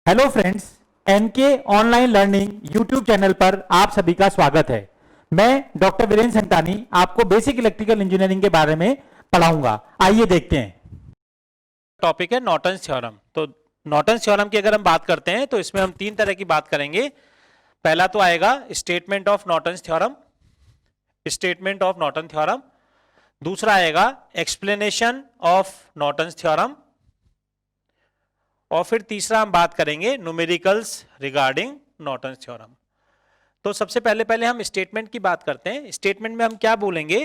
Hello friends, NK online learning YouTube channel पर आप सभी का स्वागत है। मैं डॉक्टर वीरेंद्र संतानी आपको बेसिक इलेक्ट्रिकल इंजीनियरिंग के बारे में पढ़ाऊंगा। आइए देखते हैं। टॉपिक है नॉर्टन्स थ्योरम। तो नॉर्टन्स थ्योरम की अगर हम बात करते हैं तो इसमें हम तीन तरह की बात करेंगे। पहला तो आएगा statement of Norton's theorem, statement of Norton theorem. दूसरा आएगा एक्सप्लेनेशन ऑफ नॉर्टन्स थ्योरम, और फिर तीसरा हम बात करेंगे न्यूमेरिकल्स रिगार्डिंग नॉर्टन्स थ्योरम। तो सबसे पहले हम स्टेटमेंट की बात करते हैं। स्टेटमेंट में हम क्या बोलेंगे?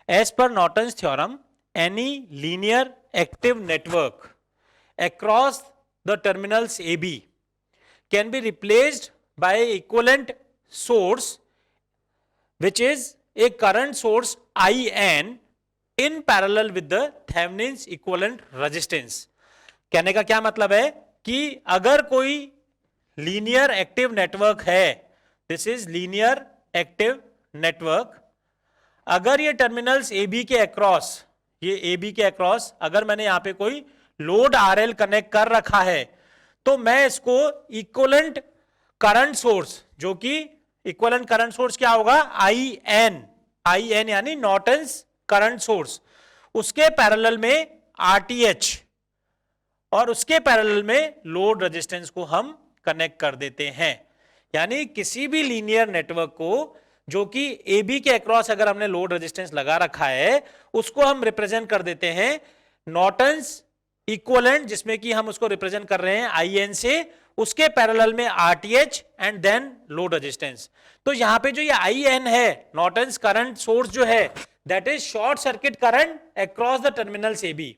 एज पर Norton's theorem any linear active network across the terminals A B can be replaced by equivalent source which is a current source IN in parallel with the Thevenin's equivalent resistance। कहने का क्या मतलब है कि अगर कोई linear active network है, this is linear active network, अगर ये टर्मिनल्स ए बी के अक्रॉस, ये ए बी के अक्रॉस अगर मैंने यहां पे कोई लोड आरएल कनेक्ट कर रखा है, तो मैं इसको इक्विवेलेंट करंट सोर्स, जो कि इक्विवेलेंट करंट सोर्स क्या होगा? आई एन यानी नॉर्टन्स करंट सोर्स, उसके पैरेलल में आरटीएच और उसके पैरेलल में लोड रेजिस्टेंस को हम कनेक्ट कर देते हैं। यानी किसी भी लीनियर नेटवर्क को जो कि ए बी के अक्रॉस अगर हमने लोड रेजिस्टेंस लगा रखा है, उसको हम रिप्रेजेंट कर देते हैं नॉर्टन्स इक्विवेलेंट, जिसमें कि हम उसको रिप्रेजेंट कर रहे हैं आई एन से, उसके पैरेलल में RTH and then load resistance. तो यहां पे जो ये आई एन है, नॉर्टन्स करंट सोर्स जो है, that is short circuit current across the terminals A B,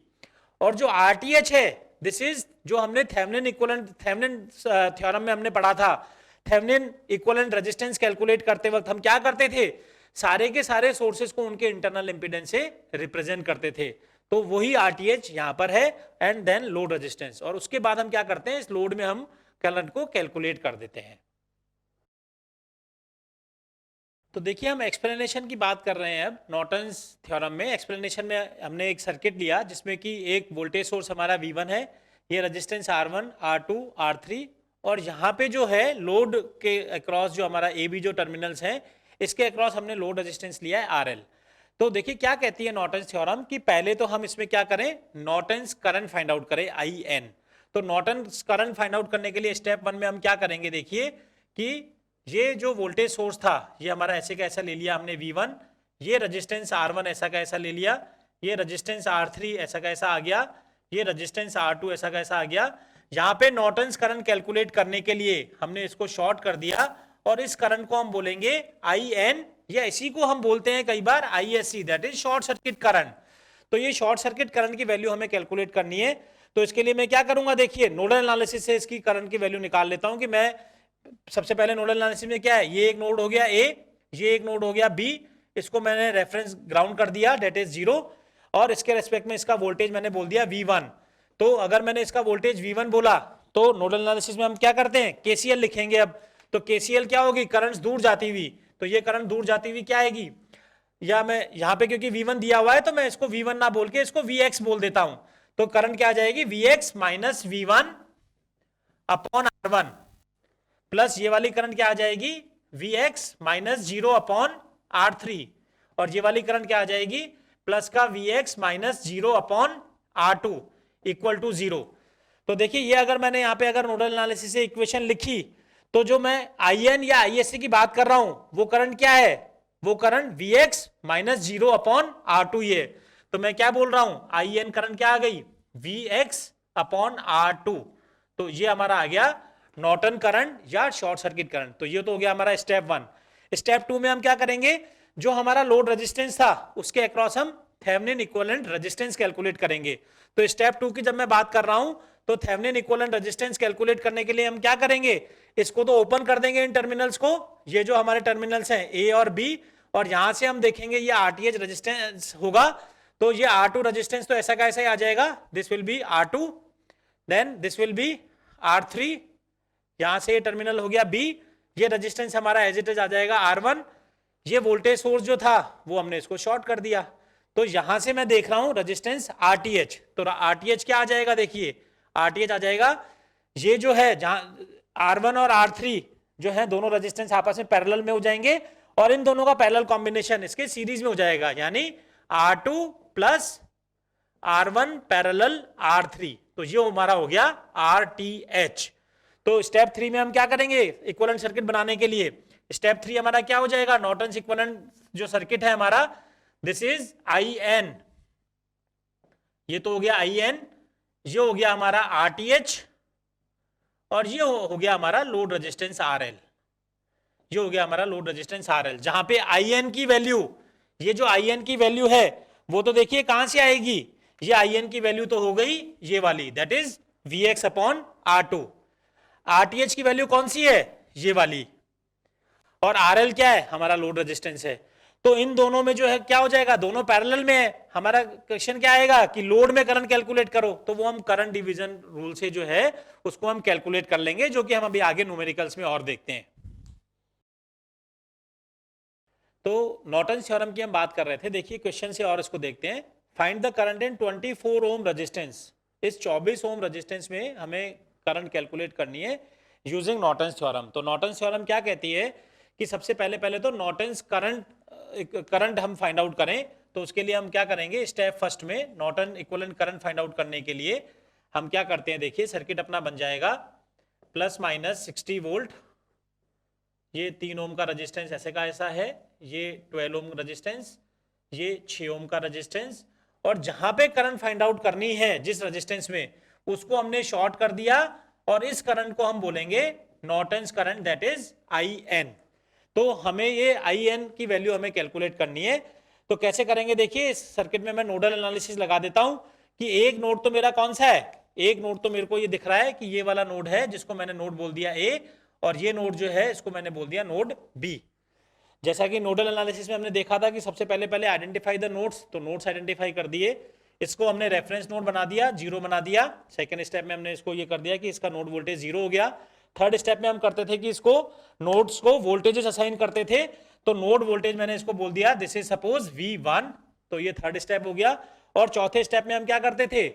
और जो आरटीएच है, दिस इज जो हमने थेवेनिन इक्विवेलेंट, थेवेनिन थ्योरम में हमने पढ़ा था, थेवेनिन इक्विवेलेंट रेजिस्टेंस कैलकुलेट करते वक्त हम क्या करते थे? सारे के सारे सोर्सेस को उनके इंटरनल इंपीडेंस से रिप्रेजेंट करते थे। तो वही आरटीएच यहां पर है एंड देन लोड रेजिस्टेंस, और उसके बाद हम क्या करते हैं? इस लोड में हम करंट को कैलकुलेट कर देते हैं। तो देखिए, हम एक्सप्लेनेशन की बात कर रहे हैं अब नॉर्टन्स थ्योरम में। एक्सप्लेनेशन में हमने एक सर्किट लिया जिसमें कि एक वोल्टेज सोर्स हमारा V1 है, ये रेजिस्टेंस R1, R2, R3, और यहाँ पे जो है लोड के अक्रॉस जो हमारा ए बी जो टर्मिनल्स हैं, इसके अक्रॉस हमने लोड रेजिस्टेंस लिया है RL। तो देखिए क्या कहती है नॉर्टन्स थ्योरम कि पहले तो हम इसमें क्या करें? नॉर्टन्स करंट फाइंड आउट करें, IN। तो नॉर्टन्स करंट फाइंड आउट करने के लिए स्टेप 1 में हम क्या करेंगे? देखिए कि ये जो वोल्टेज सोर्स था, ये हमारा ऐसे का ऐसा ले लिया हमने V1, ये रेजिस्टेंस R1 ऐसा का ऐसा ले लिया, ये रेजिस्टेंस R3 ऐसा का ऐसा आ गया, ये रेजिस्टेंस R2 ऐसा का ऐसा आ गया। यहाँ पे नॉर्टन्स करंट कैलकुलेट करने के लिए हमने इसको शॉर्ट कर दिया, और इस करंट को हम बोलेंगे IN, या इसी को हम बोलते हैं कई बार ISC, that is short circuit current. तो ये शॉर्ट सर्किट करंट की वैल्यू हमें कैलकुलेट करनी है। तो इसके लिए मैं क्या करूंगा? देखिए, नोडल एनालिसिस से इसकी करंट की वैल्यू निकाल लेता हूं कि मैं सबसे पहले नोडल एनालिसिस में क्या है, ये एक नोड हो गया A, ये एक नोड हो गया B, इसको मैंने रेफरेंस ग्राउंड कर दिया, दैट इज 0, और इसके रेस्पेक्ट में इसका वोल्टेज मैंने बोल दिया V1। तो अगर मैंने इसका वोल्टेज V1 बोला, तो नोडल एनालिसिस में हम क्या करते हैं? KCL लिखेंगे। अब तो KCL क्या होगी? करंट्स दूर जाती हुई। तो ये करंट दूर जाती हुई क्या आएगी? या मैं यहाँ पे क्योंकि V1 दिया हुआ है, तो मैं इसको V1 ना बोल के इसको VX बोल देता हूं। तो करंट क्या आ जाएगी? VX minus V1 upon R1, plus ये वाली करंट क्या आ जाएगी? Vx माइनस 0 अपॉन R3, और ये वाली करंट क्या आ जाएगी? प्लस का Vx minus 0 upon R2 equal to 0। तो देखिए, ये अगर मैंने यहाँ पे अगर नोडल एनालिसिस से इक्वेशन लिखी, तो जो मैं IN या ISC की बात कर रहा हूं, वो करंट क्या है? वो current Vx minus 0 upon R2 ये। तो मैं क्या बोल रहा हूं? IN करंट क्या आ गई? Vx upon R2। तो ये हमारा आ गया नॉर्टन करंट या शॉर्ट सर्किट करंट। तो ये तो हो गया हमारा स्टेप 1। स्टेप 2 में हम क्या करेंगे? जो हमारा लोड रेजिस्टेंस था, उसके अक्रॉस हम थेवेनिन इक्विवेलेंट रेजिस्टेंस कैलकुलेट करेंगे। तो स्टेप 2 की जब मैं बात कर रहा हूं, तो थेवेनिन इक्विवेलेंट रेजिस्टेंस कैलकुलेट करने के लिए हम क्या करेंगे? इसको तो ओपन कर देंगे इन टर्मिनल्स को, ये जो हमारे टर्मिनल्स हैं A और B, और यहां से हम देखेंगे ये आरटीएच रेजिस्टेंस होगा। तो ये R2 रेजिस्टेंस तो ऐसा का ऐसा ही आ जाएगा, this will be R2, then this will be R3, यहां से ये टर्मिनल हो गया B, ये रेजिस्टेंस हमारा एज इट इज आ जाएगा R1। ये वोल्टेज सोर्स जो था वो हमने इसको शॉर्ट कर दिया। तो यहां से मैं देख रहा हूं रेजिस्टेंस RTH, तो RTH क्या आ जाएगा? देखिए, RTH आ जाएगा ये जो है जहां R1 और R3 जो है दोनों रेजिस्टेंस आपस में पैरेलल में हो जाएंगे और इन दोनों का पैरेलल कॉम्बिनेशन इसके सीरीज में हो जाएगा, यानी R2 plus R1 parallel R3, तो ये हमारा हो गया RTH। तो स्टेप 3 में हम क्या करेंगे इक्विवेलेंट सर्किट बनाने के लिए, स्टेप 3 हमारा क्या हो जाएगा, नॉर्टन्स इक्विवेलेंट जो सर्किट है हमारा, दिस इज IN, ये तो हो गया IN, ये हो गया हमारा RTH और ये हो गया हमारा लोड रेजिस्टेंस RL, ये हो गया हमारा लोड रेजिस्टेंस RL, जहां पे IN की वैल्यू, ये जो IN की वैल्यू है वो तो देखिए कहां से आएगी, ये IN की वैल्यू तो हो गई ये वाली, that is VX upon R2। RTH की वैल्यू कौन सी है, ये वाली, और RL क्या है, हमारा लोड रेजिस्टेंस है। तो इन दोनों में जो है क्या हो जाएगा, दोनों पैरेलल में है। हमारा क्वेश्चन क्या आएगा कि लोड में करंट कैलकुलेट करो, तो वो हम करंट डिवीजन रूल से जो है उसको हम कैलकुलेट कर लेंगे, जो कि हम अभी आगे न्यूमेरिकल्स में और देखते हैं। तो नॉर्टन्स थ्योरम की हम बात कर रहे थे, देखिए क्वेश्चन से और इसको देखते हैं। Find the current in 24 ohm resistance, इस 24 ओम रेजिस्टेंस में हमें करंट कैलकुलेट करनी है यूजिंग नॉर्टन्स थ्योरम। तो नॉर्टन्स थ्योरम क्या कहती है कि सबसे पहले तो नॉर्टन्स करंट हम फाइंड आउट करें, तो उसके लिए हम क्या करेंगे, स्टेप फर्स्ट में Norton equivalent current find out करने के लिए हम क्या करते हैं, देखिए सर्किट अपना बन जाएगा प्लस माइनस 60 वोल्ट, ये 3 ओम का रेजिस्टेंस ऐसे का ऐसा है, ये 12 ओम रेजिस्टेंस, ये 6 ओम का रेजिस्टेंस, और जहां पे करंट फाइंड आउट करनी है जिस रेजिस्टेंस में, उसको हमने शॉर्ट कर दिया और इस करंट को हम बोलेंगे Norton's current, that is IN। तो हमें ये IN की वैल्यू हमें कैलकुलेट करनी है। तो कैसे करेंगे, देखिए इस सर्किट में मैं नोडल एनालिसिस लगा देता हूं कि एक नोड तो मेरा कौन सा है, एक नोड तो मेरे को ये दिख रहा है कि ये वाला नोड है जिसको मैंने नोड बोल दिया A, और ये नोड जो है इसको मैंने बोल दिया नोड B। जैसा कि नोडल एनालिसिस में हमने देखा था कि सबसे पहले आइडेंटिफाई द नोड्स, तो नोड्स आइडेंटिफाई कर दिए, इसको हमने रेफरेंस नोड बना दिया, 0 बना दिया। सेकंड स्टेप में हमने इसको ये कर दिया कि इसका नोड वोल्टेज 0 हो गया। थर्ड स्टेप में हम करते थे कि इसको नोड्स को वोल्टेजेस असाइन करते थे, तो नोड वोल्टेज मैंने इसको बोल दिया दिस इज सपोज V1, तो ये थर्ड स्टेप हो गया। और चौथे स्टेप में हम क्या करते थे,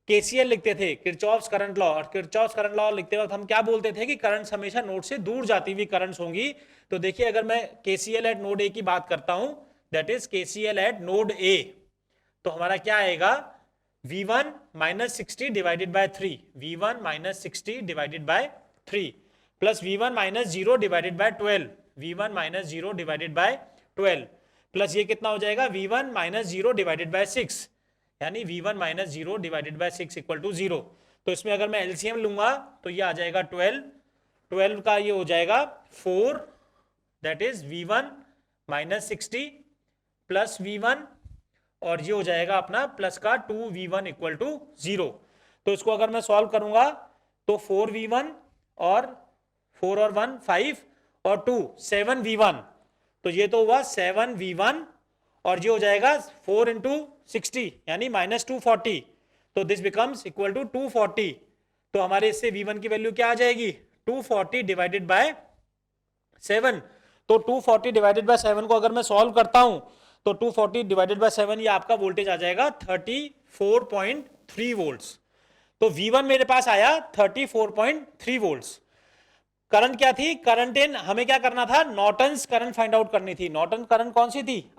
KCL लिखते थे, किरचॉफ्स करंट लॉ, और किरचॉफ्स करंट लॉ लिखते वक्त हम क्या बोलते थे कि करंट्स हमेशा नोड से दूर जाती हुई करंट्स होंगी। तो देखिए अगर मैं KCL एट नोड A की बात करता हूं, that is KCL eight node A, तो हमारा क्या आएगा, V1 minus 60 divided bye 3, V1 minus 60 divided bye 3 plus V1 minus 0 divided bye 12, V1 minus 0 divided bye 12 plus ये कितना हो जाएगा, V1 माइनस 0 डिवाइडेड बाय 6, यानी V1 minus 0 divided by 6 equal to 0। तो इसमें अगर मैं LCM लूंगा तो ये आ जाएगा 12 का ये हो जाएगा 4, that is V1 minus 60 plus V1, और ये हो जाएगा अपना प्लस का 2V1 इक्वल टू 0। तो इसको अगर मैं सॉल्व करूंगा तो 4V1 और 4 और 1 5 और 2 7V1, तो ये तो हुआ 7V1, और ये हो जाएगा 4 इंटू 60 यानी माइनस 240, तो दिस बिकम्स इक्वल टू 240। तो हमारे इससे V1 की वैल्यू क्या आ जाएगी, 240 डिवाइडेड बाय 7। तो 240 डिवाइडेड बाय 7 को अगर मैं सॉल्व करता हूं तो 240 डिवाइडेड बाय 7 ये आपका वोल्टेज आ जाएगा 34.3 वोल्ट्स। तो V1 मेरे पास आया 34.3 वोल्ट्स। करंट क्या थी, करंट इन हमें क्या करना था, नॉर्टन्स करंट फाइंड आउट करनी थी। नॉर्टन करंट कौन सी थी,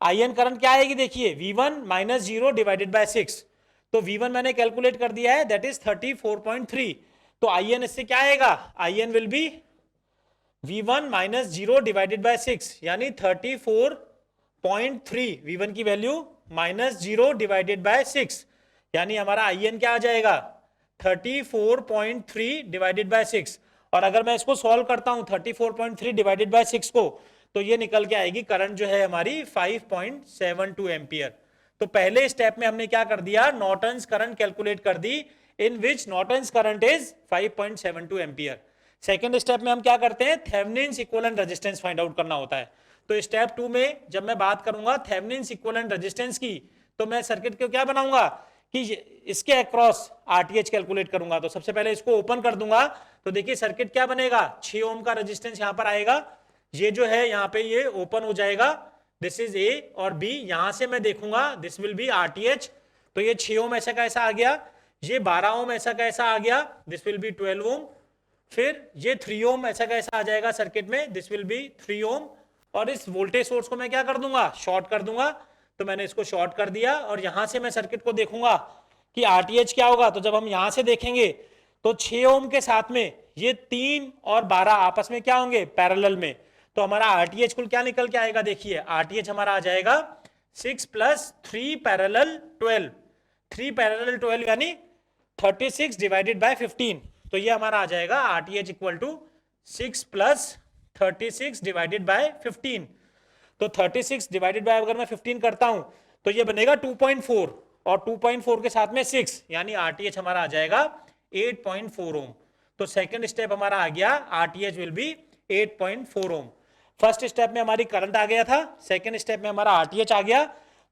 IN करंट क्या आएगी, देखिए V1 माइनस 0 डिवाइडेड बाय 6, तो V1 मैंने कैलकुलेट कर दिया है, दैट इज 34.3। तो IN इससे क्या आएगा, IN will be V1 minus 0 divided by 6, यानी 34.3, V1 की वैल्यू माइनस 0 डिवाइडेड बाय 6, यानी हमारा IN क्या आ जाएगा, 34.3 डिवाइडेड बाय 6। और अगर मैं इसको सॉल्व करता हूं 34.3 डिवाइडेड बाय 6 को, तो ये निकल के आएगी करंट जो है हमारी 5.72 एम्पियर। तो पहले स्टेप में हमने क्या कर दिया, नॉर्टन्स करंट कैलकुलेट कर दी, in which Norton's current is 5.72 ampere. Second step में हम क्या करते हैं, Thevenin's equivalent resistance find out करना होता है। तो स्टेप 2 में जब मैं बात करूंगा थेवेनिन्स इक्विवेलेंट रेजिस्टेंस की, तो मैं सर्किट को क्या बनाऊंगा कि इसके अक्रॉस RTH कैलकुलेट करूंगा। तो सबसे पहले इसको ओपन कर दूंगा, तो देखिए सर्किट क्या बनेगा, 6 ओम का रेजिस्टेंस यहां पर आएगा, ये जो है यहां पे ये ओपन हो जाएगा, दिस इज A और B, यहां से मैं देखूंगा दिस विल बी RTH, तो ये 6 ओम ऐसा का ऐसा आ गया। ये 12 ओम ऐसा कैसा आ गया, दिस विल बी 12 ओम। फिर ये 3 ओम ऐसा कैसा आ जाएगा सर्किट में, दिस विल बी 3 ओम। और इस वोल्टेज सोर्स को मैं क्या कर दूंगा, शॉर्ट कर दूंगा। तो मैंने इसको शॉर्ट कर दिया और यहां से मैं सर्किट को देखूंगा कि आरटीएच क्या होगा। तो जब हम यहां से देखेंगे तो 6 ओम के साथ में ये 3 और 12 आपस में क्या होंगे, पैरेलल में। तो हमारा आरटीएच कुल क्या निकल के आएगा, देखिए आरटीएच हमारा आ जाएगा 6 + 3 पैरेलल 12, 3 पैरेलल 12 यानी 36 डिवाइडेड बाय 15। तो ये हमारा आ जाएगा RTH equal to 6 + 36 divided by 15। तो 36 डिवाइडेड बाय अगर मैं 15 करता हूं तो ये बनेगा 2.4 और 2.4 के साथ में 6 यानी आरटीएच हमारा आ जाएगा 8.4 ओम। तो सेकंड स्टेप हमारा आ गया, RTH will be 8.4 ohm. First step में हमारी करंट आ गया था, सेकंड स्टेप में हमारा आरटीएच आ गया।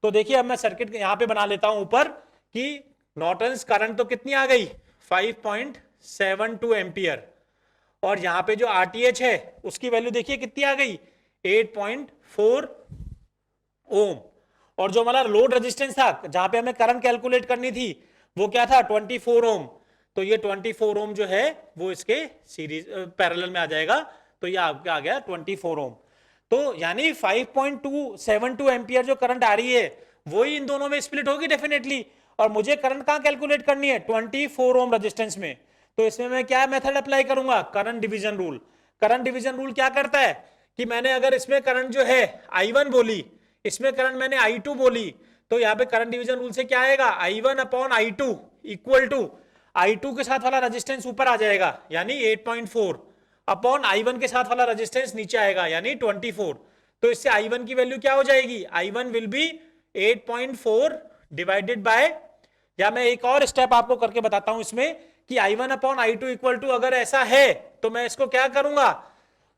तो देखिए अब मैं सर्किट यहां पे बना लेता हूं ऊपर कि नॉर्टन्स करंट तो कितनी आ गई, 5.72 एम्पियर। और यहां पे जो आरटीएच है उसकी वैल्यू देखिए कितनी आ गई, 8.4 ओम। और जो हमारा लोड रेजिस्टेंस था जहां पे हमें करंट कैलकुलेट करनी थी वो क्या था, 24 ओम। तो ये 24 ओम जो है वो इसके सीरीज पैरेलल में आ जाएगा। तो ये आपका आ गया 24 ओम। तो यानी 5.272 एम्पियर जो करंट आ रही है वही इन दोनों में स्प्लिट होगी डेफिनेटली। और मुझे करंट कहां कैलकुलेट करनी है, 24 ओम रेजिस्टेंस में। तो इसमें मैं क्या मेथड अप्लाई करूंगा, current division rule. Current division rule क्या करता है कि मैंने अगर इसमें करंट जो है I1 बोली, इसमें करंट मैंने I2 बोली, तो यहाँ पे करंट डिवीजन रूल से क्या आएगा, I1 upon I2 equal to I2 के साथ वाला रेजिस्टेंस ऊपर आ जाएगा यानी 8.4 अपॉन I1 के साथ वाला रेजिस्टेंस नीचे आएगा यानी 24। तो इससे I1 की वैल्यू क्या हो जाएगी, I1 will be 8.4 divided by, या मैं एक और स्टेप आपको करके बताता हूं इसमें कि I1 upon I2 equal to अगर ऐसा है तो मैं इसको क्या करूंगा,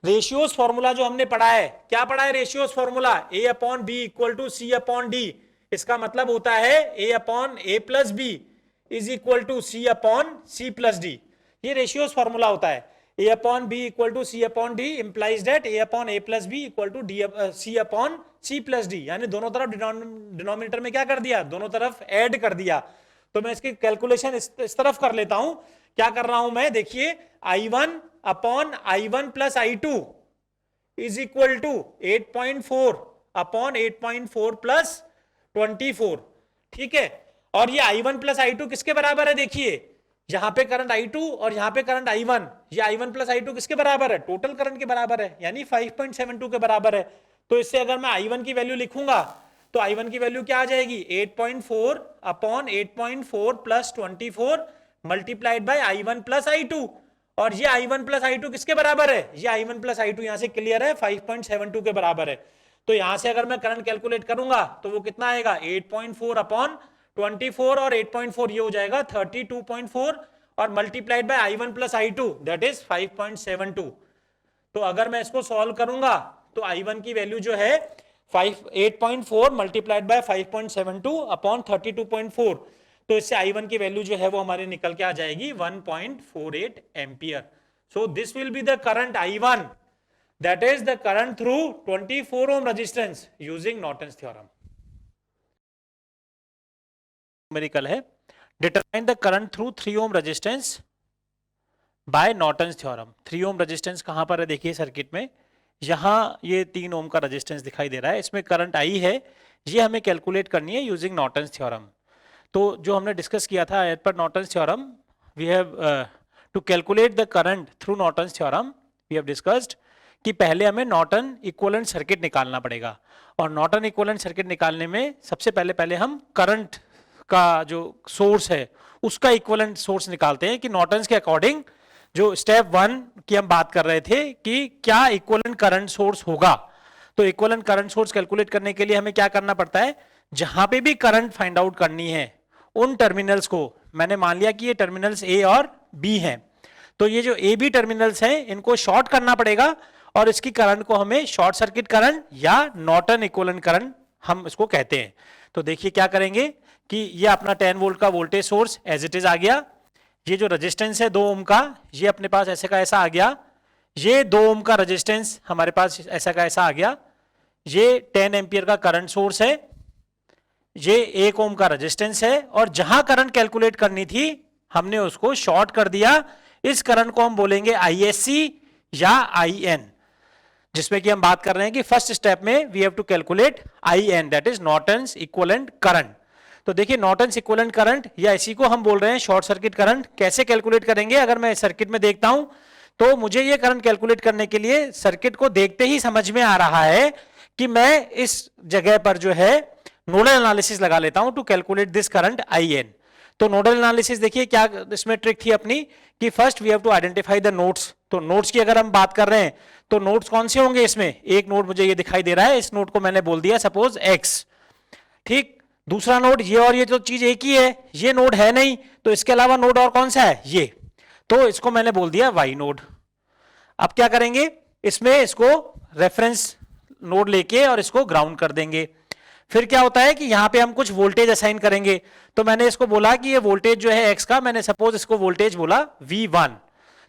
रेशियोज फॉर्मूला जो हमने पढ़ा है, क्या पढ़ा है ratios formula, A upon B equal to C upon D. इसका मतलब होता है A upon A plus B is equal to C upon C plus D. ये रेशियोज फॉर्मूला होता है। A upon B equal to C upon D implies that A upon A plus B equal to D C upon C plus D. यानी दोनों तरफ denominator में क्या कर दिया, दोनों तरफ ऐड कर दिया। तो मैं इसकी कैलकुलेशन इस तरफ कर लेता हूं। क्या कर रहा हूं मैं, देखिए I1 upon I1 plus I2 is equal to 8.4 upon 8.4 plus 24। ठीक है, और ये I1 प्लस I2 किसके बराबर है, देखिए यहां पे करंट I2 और यहां पे करंट I1, ये I1 प्लस I2 किसके बराबर है, टोटल करंट के बराबर है यानी 5.72 के बराबर है। तो इससे अगर मैं I1 की वैल्यू लिखूंगा तो I1 की वैल्यू क्या आ जाएगी, 8.4 upon 8.4 plus 24 multiplied by I1 plus I2। और ये I1 प्लस I2 किसके बराबर है, ये I1 प्लस I2 यहां से क्लियर है 5.72 के बराबर है। तो यहां से अगर मैं करंट कैलकुलेट करूंगा तो वो कितना आएगा, 8.4 अपॉन 24 और 8.4 ये हो जाएगा 32.4 और multiplied by I1 plus I2 that is 5.72। तो अगर मैं इसको सॉल्व करूंगा तो I1 की वैल्यू जो है 8.4 मल्टीप्लाइड बाय 5.72 अपॉन 32.4। तो इससे I1 की वैल्यू जो है वो हमारी निकल के आ जाएगी 1.48 ampere. So this will be the current I1 that is the current through 24 ohm resistance using Norton's theorem. Numerical है, determine the current through 3 ohm resistance by Norton's theorem. 3 ohm resistance कहां पर है, देखिए सर्किट में यहां ये 3 ओम का resistance दिखाई दे रहा है, इसमें करंट आई है, ये हमें कैलकुलेट करनी है यूजिंग नॉर्टन्स थ्योरम। तो जो हमने डिस्कस किया था एज पर Norton's theorem, we have to calculate the current through Norton's theorem we have discussed कि पहले हमें नॉर्टन इक्विवेलेंट सर्किट निकालना पड़ेगा। और नॉर्टन इक्विवेलेंट सर्किट निकालने में सबसे पहले हम करंट का जो सोर्स है उसका इक्विवेलेंट सोर्स निकालते हैं कि नॉर्टन्स के अकॉर्डिंग जो स्टेप 1 की हम बात कर रहे थे कि क्या इक्विवेलेंट करंट सोर्स होगा। तो इक्विवेलेंट करंट सोर्स कैलकुलेट करने के लिए हमें क्या करना पड़ता है, जहां पे भी करंट फाइंड आउट करनी है उन टर्मिनल्स को, मैंने मान लिया कि ये टर्मिनल्स ए और बी हैं, तो ये जो ए बी टर्मिनल्स हैं इनको शॉर्ट करना पड़ेगा और इसकी करंट को हमें शॉर्ट सर्किट करंट या नॉर्टन इक्विवेलेंट करंट हम इसको कहते हैं। तो देखिए क्या करेंगे कि ये अपना 10 वोल्ट का voltage source as it is आ गया, ये जो रेजिस्टेंस है 2 ओम का ये अपने पास ऐसे का ऐसा आ गया, ये 2 ओम का रेजिस्टेंस हमारे पास ऐसा का ऐसा आ गया, ये 10 एम्पियर का करंट सोर्स है, ये 1 ओम का रेजिस्टेंस है और जहां करंट कैलकुलेट करनी थी हमने उसको शॉर्ट कर दिया। इस करंट को हम बोलेंगे ISC या IN, जिसमें कि हम बात कर रहे हैं कि फर्स्ट स्टेप में we have to calculate IN, that is Norton's equivalent current. तो देखिए नॉर्टन्स इक्विवेलेंट करंट या इसी को हम बोल रहे हैं शॉर्ट सर्किट करंट। कैसे कैलकुलेट करेंगे? अगर मैं सर्किट में देखता हूं तो मुझे ये करंट कैलकुलेट करने के लिए सर्किट को देखते ही समझ में आ रहा है कि मैं इस जगह पर जो है नोडल एनालिसिस लगा लेता हूं to calculate this current IN। तो नोडल एनालिसिस देखिए क्या इसमें ट्रिक थी अपनी कि first we have to identify the nodes. तो नोड्स की अगर हम बात कर रहे हैं तो नोड्स कौन से होंगे? इसमें एक नोड मुझे ये दिखाई दे रहा है, इस नोड को मैंने बोल दिया सपोज X, ठीक। दूसरा नोड ये और ये तो चीज एक ही है, ये नोड है नहीं, तो इसके अलावा नोड और कौन सा है? ये, तो इसको मैंने बोल दिया Y नोड। अब क्या करेंगे? इसमें इसको रेफरेंस नोड लेके और इसको ग्राउंड कर देंगे। फिर क्या होता है कि यहां पे हम कुछ वोल्टेज असाइन करेंगे। तो मैंने इसको बोला कि ये वोल्टेज जो है X का, मैंने सपोज इसको वोल्टेज बोला V1,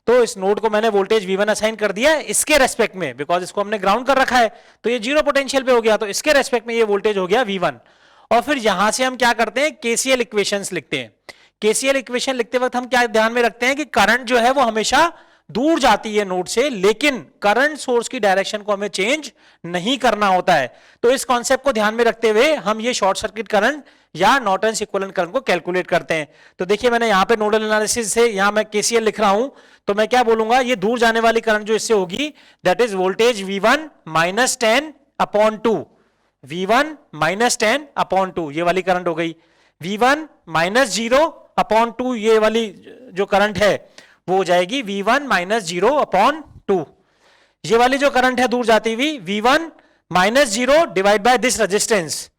तो इस नोड को मैंने वोल्टेज V1 असाइन कर दिया इसके रेस्पेक्ट में, बिकॉज इसको हमने ग्राउंड कर रखा है तो ये जीरो पोटेंशियल पे हो गया, तो इसके रेस्पेक्ट में ये वोल्टेज हो गया V1। और फिर यहां से हम क्या करते हैं? KCL इक्वेशंस लिखते हैं। KCL इक्वेशन लिखते वक्त हम क्या ध्यान में रखते हैं कि करंट जो है वो हमेशा दूर जाती है नोड से, लेकिन करंट सोर्स की डायरेक्शन को हमें चेंज नहीं करना होता है। तो इस कॉन्सेप्ट को ध्यान में रखते हुए हम ये शॉर्ट सर्किट करंट या नॉर्टन्स इक्विवेलेंट करंट को कैलकुलेट करते हैं। तो देखिए मैंने यहां पे नोडल एनालिसिस से यहां मैं KCL लिख रहा हूं, तो मैं क्या बोलूंगा? ये दूर जाने वाली करंट जो इससे होगी that is voltage V1 minus 10/2, V1 minus 10/2 ये वाली करंट हो गई। V1 माइनस 0/2 ये वाली जो करंट है वो हो जाएगी V1 माइनस 0/2। ये वाली जो करंट है दूर जाती हुई V1 minus 0 divide by this resistance,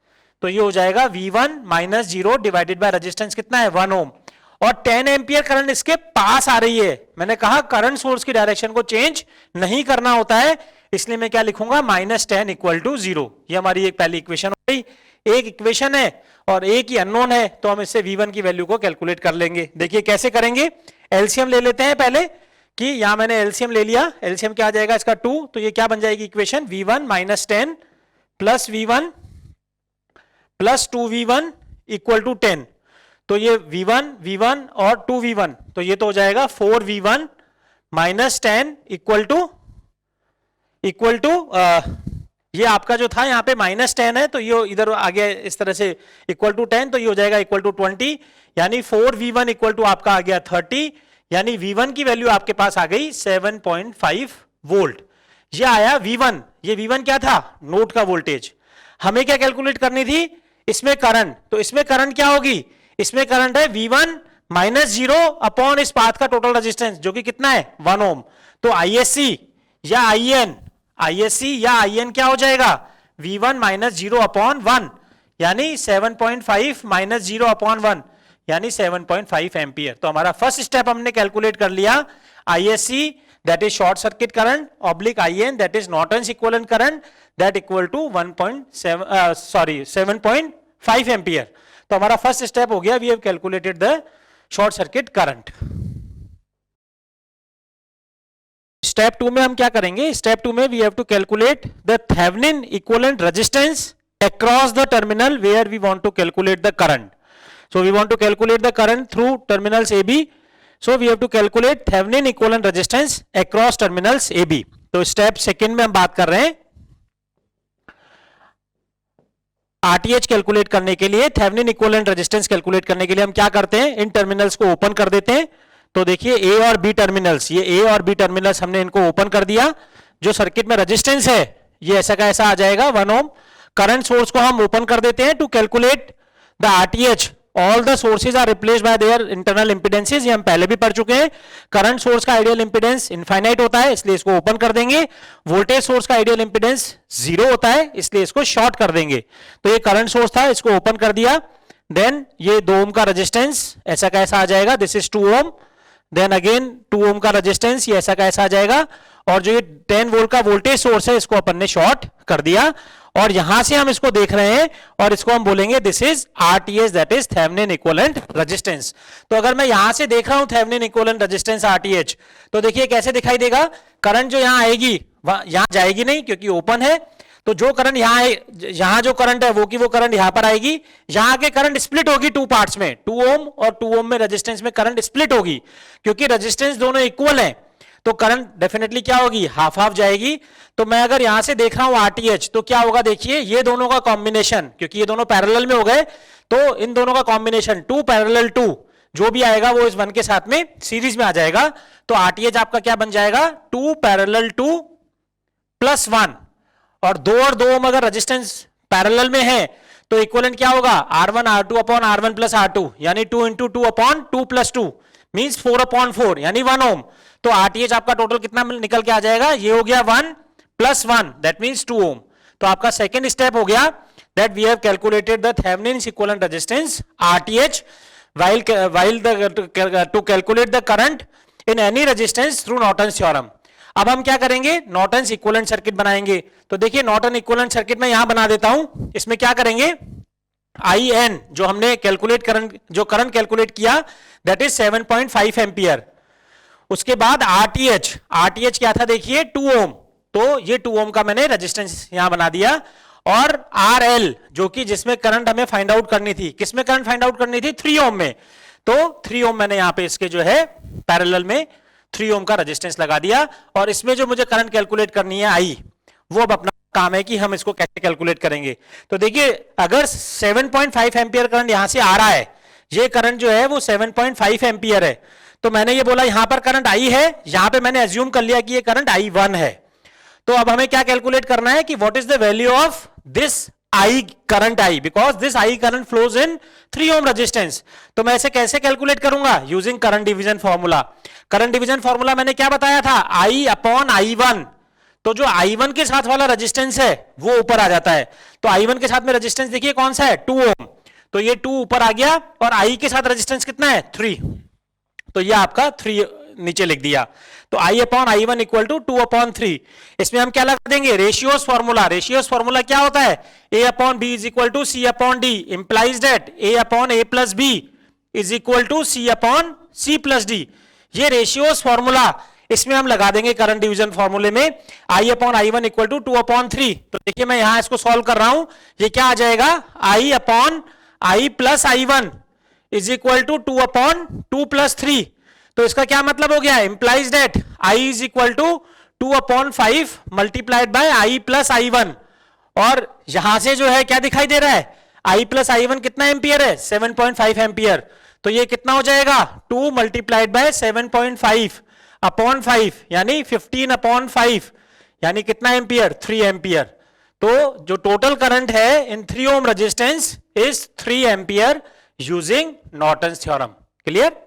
तो ये हो जाएगा V1 minus 0 divided by resistance कितना है? 1 ओम। और 10 एम्पियर करंट इसके पास आ रही है। मैंने कहा करंट सोर्स की डायरेक्शन को चेंज नहीं करना होता है, इसलिए मैं क्या लिखूंगा? -10 इक्वल टू 0। ये हमारी एक पहली इक्वेशन हो गई। एक इक्वेशन है और एक ही अननोन है, तो हम इससे V1 की वैल्यू को कैलकुलेट कर लेंगे। देखिए कैसे करेंगे? एलसीएम ले लेते हैं पहले, कि यहां मैंने एलसीएम ले लिया। एलसीएम क्या आ जाएगा इसका? 2, तो ये क्या बन जाएगी equation? V1 minus 10 plus V1 plus 2V1 equal to 10। तो ये V1 और 2V1, तो ये तो हो जाएगा 4V1 माइनस 10 इक्वल टू ये आपका जो था यहाँ पे -10 है, तो ये इधर आगे इस तरह से इक्वल टू 10, तो ये हो जाएगा इक्वल टू 20, यानी 4V1 इक्वल टू आपका आ गया 30, यानी V1 की वैल्यू आपके पास आ गई 7.5 वोल्ट। ये आया V1। ये V1 क्या था? नोड का वोल्टेज। हमें क्या कैलकुलेट करनी थी? इसमें करंट। तो इसमें करंट क्या होगी? इसमें करंट है V1 माइनस 0 अपॉन इस पाथ का टोटल रेजिस्टेंस जो कि कितना है? 1 ओम। तो ISC या IN क्या हो जाएगा? V1 माइनस 0 अपॉन 1, यानी 7.5 माइनस 0 अपॉन 1, यानी 7.5 एम्पियर। तो हमारा फर्स्ट स्टेप हमने कैलकुलेट कर लिया। ISC that is short circuit current oblique IN that is Norton's equivalent current that equal to 7.5 ampere. तो हमारा फर्स्ट स्टेप हो गया, we have calculated the short circuit current. Step 2 में हम क्या करेंगे? स्टेप 2 में we have to calculate the Thevenin equivalent resistance across the terminal where we want to calculate the current. So we want to calculate the current through terminals AB. So we have to calculate Thevenin equivalent resistance across terminals AB. तो step second में हम बात कर रहे हैं RTH calculate करने के लिए, Thevenin equivalent resistance कैलकुलेट करने के लिए हम क्या करते हैं? इन टर्मिनल्स को ओपन कर देते हैं। तो देखिए A और B टर्मिनल्स, ये A और B टर्मिनल्स हमने इनको ओपन कर दिया। जो सर्किट में रेजिस्टेंस है ये ऐसा का ऐसा आ जाएगा 1 ओम। करंट सोर्स को हम ओपन कर देते हैं to calculate the RTH। All the sources are replaced by their internal impedances, ये हम पहले भी पढ़ चुके हैं। करंट सोर्स का आइडियल इंपिडेंस इनफाइनाइट होता है, इसलिए इसको ओपन कर देंगे। वोल्टेज सोर्स का आइडियल इंपिडेंस 0 होता है, इसलिए इसको शॉर्ट कर देंगे। तो ये करंट सोर्स था, इसको ओपन कर दिया। देन ये 2 ओम का रेजिस्टेंस ऐसा कैसा आ जाएगा? This is 2 ohm. Then again 2 ohm का रेजिस्टेंस ये ऐसा कैसा आ जाएगा। और जो ये 10 वोल्ट का वोल्टेज सोर्स है इसको अपन ने शॉर्ट कर दिया। और यहां से हम इसको देख रहे हैं और इसको हम बोलेंगे this is RTH that is Thevenin equivalent resistance. तो अगर मैं यहां से देख रहा हूं थेवेनिन इक्विवेलेंट रेजिस्टेंस RTH, तो देखिए कैसे दिखाई देगा? करंट जो यहां आएगी यहां जाएगी नहीं क्योंकि ओपन है, तो जो करंट यहां जो करंट है वो करंट यहां पर आएगी, यहां के करंट स्प्लिट होगी टू पार्ट्स में, 2 ओम और 2 ओम में रेजिस्टेंस में करंट स्प्लिट होगी, क्योंकि रेजिस्टेंस दोनों इक्वल है, तो करंट डेफिनेटली क्या होगी, हाफ हाफ जाएगी। तो मैं अगर यहां से देख रहा हूं RTH, तो क्या होगा, देखिए ये दोनों का कॉम्बिनेशन, क्योंकि ये दोनों पैरेलल में हो गए, तो इन दोनों का कॉम्बिनेशन 2 पैरेलल 2 जो भी आएगा वो इस 1 के साथ में सीरीज में आ जाएगा। तो RTH आपका क्या बन जाएगा, 2 पैरेलल 2 प्लस 1, और 2 और 2 ओम अगर रेजिस्टेंस पैरेलल में है तो इक्विवेलेंट क्या होगा, R1 R2 upon R1 plus R2, यानी 2 into 2 upon 2 plus 2 means 4 upon 4 यानी 1 ओम। तो RTH आपका टोटल कितना निकल के आ जाएगा, ये हो गया 1 प्लस 1 दैट मींस 2 ओम। तो आपका सेकंड स्टेप हो गया that we have calculated the Thevenin's equivalent resistance RTH while to calculate the current in any resistance through Norton's theorem। अब हम क्या करेंगे, नॉर्टन्स इक्विवेलेंट सर्किट बनाएंगे। तो देखिए नॉर्टन इक्विवेलेंट सर्किट में यहां बना देता हूं, इसमें क्या करेंगे, IN जो हमने कैलकुलेट करंट कैलकुलेट किया दैट इज 7.5 एम्पियर। उसके बाद RTH क्या था, देखिए 2 ओम, तो ये 2 ओम का मैंने रेजिस्टेंस यहां बना दिया, और RL जो कि जिसमें करंट हमें फाइंड आउट करनी थी, किसमें करंट फाइंड आउट करनी थी, 3 ओम में, तो 3 ओम मैंने यहां पे इसके जो है पैरेलल में 3 ओम का रेजिस्टेंस लगा दिया। और इसमें जो मुझे करंट कैलकुलेट करनी है I, वो अब अपना काम है कि हम इसको कैसे कैलकुलेट करेंगे। तो देखिए अगर 7.5 एम्पियर करंट यहां से आ रहा है, ये करंट जो है वो 7.5 एम्पियर है, तो मैंने ये बोला यहां पर करंट I है, यहां पे मैंने एज्यूम कर लिया कि ये करंट I1 है। तो अब हमें क्या कैलकुलेट करना है कि what is the value of this I current I, because this I current flows in 3 ohm resistance. तो मैं इसे कैसे कैलकुलेट करूंगा, using current division formula. Current division formula मैंने क्या बताया था, I अपॉन I1। तो जो I1 के साथ वाला रेजिस्टेंस है वो ऊपर आ जाता है, तो I1 के साथ में रेजिस्टेंस देखिए कौन सा है, 2 ओम, तो ये 2 ऊपर आ गया, और I के साथ रेजिस्टेंस कितना है, 3, तो ये आपका 3 नीचे लिख दिया। तो I upon I1 equal to 2 upon 3। इसमें हम क्या लगा देंगे, रेशियोस फॉर्मूला। रेशियोस फॉर्मूला क्या होता है, A upon B is equal to C upon D, implies that A upon A plus B is equal to C upon C plus D। ये ratios formula इसमें हम लगा देंगे करंट डिवीजन फॉर्मूले में, I upon I1 equal to 2 upon 3। तो देखिए मैं यहां इसको सॉल्व कर रहा हूं, ये क्या आ जाएगा, I upon I plus I1 is equal to 2 upon 2 plus 3। तो इसका क्या मतलब हो गया, implies that I is equal to 2 upon 5 multiplied by I plus I1, और यहां से जो है क्या दिखाई दे रहा है, I प्लस I1 कितना एम्पियर है, 7.5 एम्पियर। तो ये कितना हो जाएगा, 2 मल्टीप्लाइड बाय 7.5 अपॉन 5 यानी 15 अपॉन 5 यानी कितना एम्पियर, 3 एम्पियर। तो जो टोटल करंट है इन 3 ohm resistance is 3 ampere using Norton's theorem. Clear.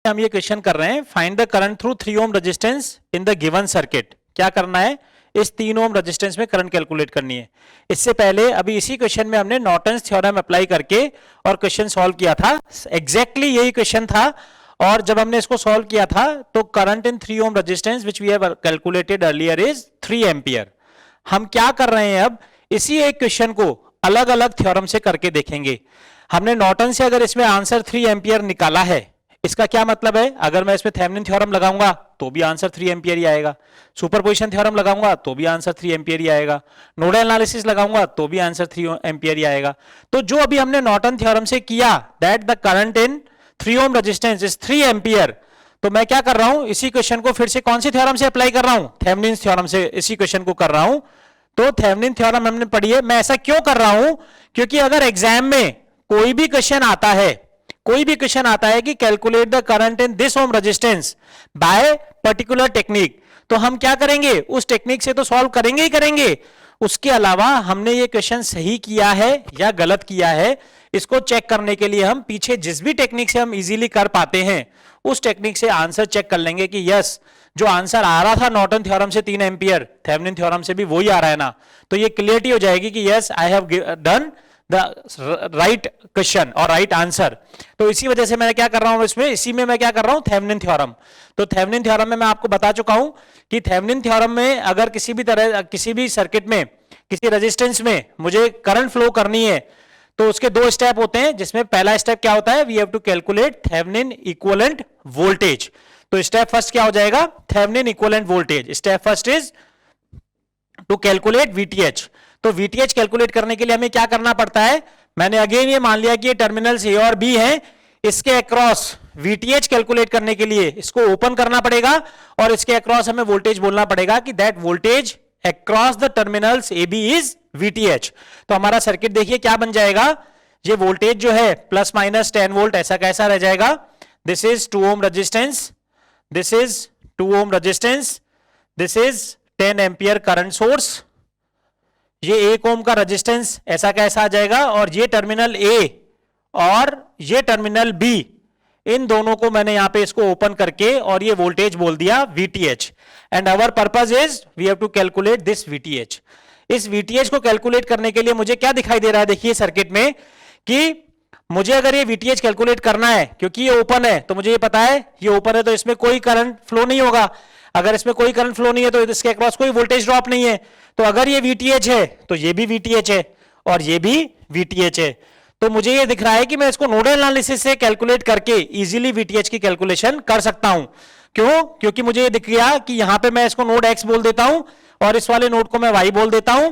हम ये क्वेश्चन कर रहे हैं, find the current through 3 ohm resistance in the given circuit. क्या करना है, इस 3 ओम रेजिस्टेंस में करंट कैलकुलेट करनी है। इससे पहले अभी इसी क्वेश्चन में हमने नॉर्टन्स थ्योरम अप्लाई करके और क्वेश्चन सॉल्व किया था, एग्जैक्टली यही क्वेश्चन था। और जब हमने इसको सॉल्व किया था तो current in 3 ohm resistance which we have calculated earlier is 3 ampere. हम क्या कर रहे हैं, अब इसी एक क्वेश्चन को अलग अलग थ्योरम से करके देखेंगे। हमने नॉर्टन से अगर इसमें आंसर 3 एम्पियर निकाला है, इसका क्या मतलब है, अगर मैं इसमें थेवेनिन थ्योरम लगाऊंगा तो भी आंसर 3 एम्पियर ही आएगा, सुपरपोजिशन थ्योरम लगाऊंगा तो भी आंसर 3 एम्पियर ही आएगा, नोडल एनालिसिस लगाऊंगा तो भी आंसर 3 एम्पियर ही आएगा। तो जो अभी हमने नॉर्टन थ्योरम से किया that the current in 3 ohm resistance is 3 ampere, तो मैं क्या कर रहा हूं, इसी क्वेश्चन को फिर से कौन सी थ्योरम से अप्लाई कर रहा हूं, थेवेनिन थ्योरम से इसी क्वेश्चन को कर रहा हूं। तो थेवेनिन थ्योरम हमने पढ़ी है। मैं ऐसा क्यों कर रहा हूं, क्योंकि अगर एग्जाम में कोई भी क्वेश्चन आता है कि calculate the current in this Om resistance bye particular technique, तो हम क्या करेंगे, उस टेक्निक से तो सॉल्व करेंगे ही करेंगे, उसके अलावा हमने ये क्वेश्चन सही किया है या गलत किया है इसको चेक करने के लिए हम पीछे जिस भी टेक्निक से हम इजीली कर पाते हैं उस टेक्निक से आंसर चेक कर लेंगे कि यस जो आंसर आ रहा था नॉर्टन थ्योरम से 3 एम्पियर, थेवेनिन थ्योरम से भी वही आ रहा है ना, तो ये क्लियरिटी हो जाएगी कि yes I have done the right question और राइट आंसर। तो इसी वजह से मैं क्या कर रहा हूं, इसमें इसी में मैं क्या कर रहा हूं, थेवेनिन थ्योरम। तो थेवेनिन थ्योरम में मैं आपको बता चुका हूं कि थेवेनिन थ्योरम में अगर किसी भी तरह किसी भी सर्किट में किसी रेजिस्टेंस में मुझे करंट फ्लो करनी है तो उसके 2 स्टेप होते हैं, जिसमें पहला स्टेप क्या होता है, we have to calculate Thevenin equivalent voltage. तो स्टेप फर्स्ट क्या हो जाएगा, Thevenin equivalent voltage. Step first is to calculate VTH. तो वीटीएच कैलकुलेट करने के लिए हमें क्या करना पड़ता है, मैंने अगेन ये मान लिया कि ये टर्मिनल्स ए और बी हैं, इसके अक्रॉस वीटीएच कैलकुलेट करने के लिए इसको ओपन करना पड़ेगा और इसके अक्रॉस हमें वोल्टेज बोलना पड़ेगा कि that voltage across the terminals A B is VTH. तो हमारा सर्किट देखिए क्या बन जाएगा, ये वोल्टेज जो है प्लस माइनस 10 वोल्ट ऐसा कैसा रह जाएगा, this is 2 ohm resistance, this is 2 ohm resistance, this is 10 ampere current source, ये 1 ओम का रेजिस्टेंस ऐसा कैसा आ जाएगा, और ये टर्मिनल ए और ये टर्मिनल बी, इन दोनों को मैंने यहां पे इसको ओपन करके और ये वोल्टेज बोल दिया VTH। And our purpose is we have to calculate this VTH। इस VTH को कैलकुलेट करने के लिए मुझे क्या दिखाई दे रहा है, देखिए सर्किट में कि मुझे अगर ये VTH कैलकुलेट करना है, क्योंकि ये ओपन है तो मुझे ये पता है ये ओपन है तो इसमें कोई करंट फ्लो नहीं होगा, अगर इसमें कोई करंट फ्लो नहीं है तो इसके अक्रॉस कोई वोल्टेज ड्रॉप नहीं है, तो अगर ये VTH है तो ये भी VTH है और ये भी VTH है। तो मुझे ये दिख रहा है कि मैं इसको नोडल एनालिसिस से कैलकुलेट करके इजीली VTH की कैलकुलेशन कर सकता हूं। क्यों? क्योंकि मुझे ये दिख गया कि यहां पे मैं इसको नोड X बोल देता हूं और इस वाले नोड को मैं Y बोल देता हूं।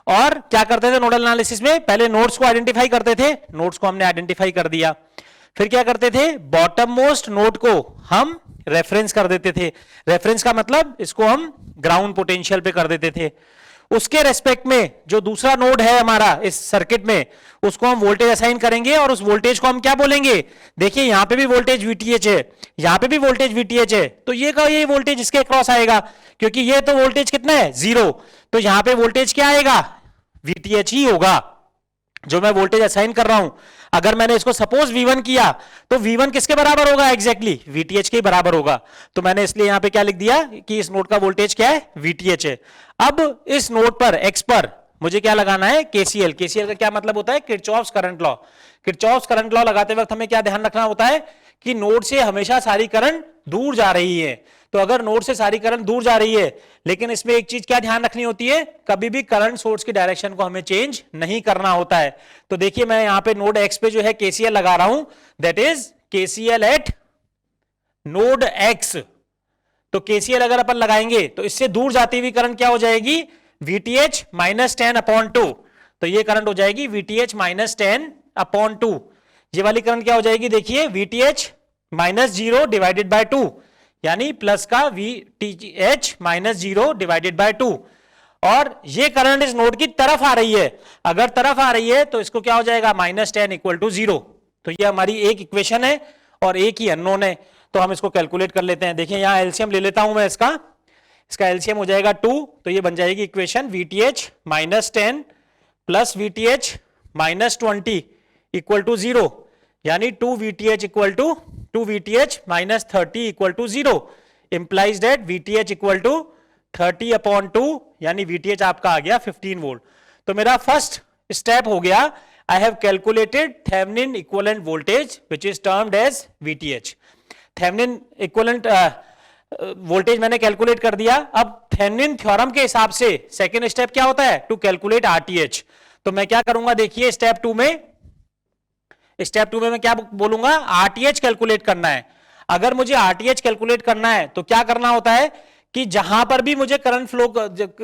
और क्या करते थे नोडल एनालिसिस में, पहले नोड्स को आइडेंटिफाई करते थे, नोड्स को हमने आइडेंटिफाई कर दिया, फिर क्या करते थे बॉटम मोस्ट नोड को हम रेफरेंस कर देते थे, रेफरेंस का मतलब इसको हम ग्राउंड पोटेंशियल पे कर देते थे, उसके रेस्पेक्ट में जो दूसरा नोड है हमारा इस सर्किट में उसको हम वोल्टेज असाइन करेंगे और उस वोल्टेज को हम क्या बोलेंगे, देखिए यहां पे भी वोल्टेज VTH है, यहां पे भी वोल्टेज VTH है, तो ये वोल्टेज इसके क्रॉस आएगा, क्योंकि ये तो वोल्टेज कितना है 0, तो यहां पे वोल्टेज क्या आएगा VTH ही होगा जो मैं वोल्टेज असाइन कर रहा हूं। अगर मैंने इसको सपोज V1 किया तो V1 किसके बराबर होगा, एग्जैक्टली VTH के बराबर होगा, तो मैंने इसलिए यहां पे क्या लिख दिया कि इस नोड का वोल्टेज क्या है VTH है। अब इस नोड पर X पर मुझे क्या लगाना है KCL। KCL का क्या मतलब होता है, Kirchhoff's current law. Kirchhoff's current law लगाते वक्त हमें क्या ध्यान रखना होता है कि नोड से हमेशा सारी करंट दूर जा रही है, तो अगर नोड से सारी करंट दूर जा रही है, लेकिन इसमें एक चीज क्या ध्यान रखनी होती है, कभी भी करंट सोर्स की डायरेक्शन को हमें चेंज नहीं करना होता है। तो देखिए मैं यहां पे नोड X पे जो है KCL लगा रहा हूं, that is KCL eight node X। तो KCL अगर अपन लगाएंगे तो इससे दूर जाती हुई करंट क्या हो जाएगी VTH माइनस 10/2, तो ये करंट हो जाएगी VTH माइनस 10/2। ये वाली करंट क्या हो जाएगी, देखिए VTH माइनस 0 डिवाइडेड बाय 2, यानी प्लस का VTH माइनस 0 डिवाइडेड बाय 2, और ये करंट इस नोड की तरफ आ रही है, अगर तरफ आ रही है तो इसको क्या हो जाएगा माइनस 10 इक्वल टू 0। तो ये हमारी एक इक्वेशन है और एक ही अननोन है, तो हम इसको कैलकुलेट कर लेते हैं। देखिए यहां एलसीएम ले लेता हूं मैं, इसका एलसीएम हो जाएगा 2, तो ये बन जाएगी equation VTH minus 10 plus VTH minus 20 equal to 0, यानी 2VTH equal to 2VTH minus 30 equal to 0, implies that VTH equal to 30/2, यानी VTH आपका आ गया 15 वोल्ट। तो मेरा फर्स्ट स्टेप हो गया, I have calculated Thevenin equivalent voltage which is termed as VTH। Thevenin equivalent voltage मैंने calculate कर दिया। अब थेवेनिन थ्योरम के हिसाब से सेकेंड स्टेप क्या होता है, टू कैलकुलेट RTH। तो मैं क्या करूंगा, देखिए स्टेप टू में मैं क्या बोलूंगा, RTH कैलकुलेट करना है। अगर मुझे RTH कैलकुलेट करना है तो क्या करना होता है कि जहां पर भी मुझे करंट फ्लो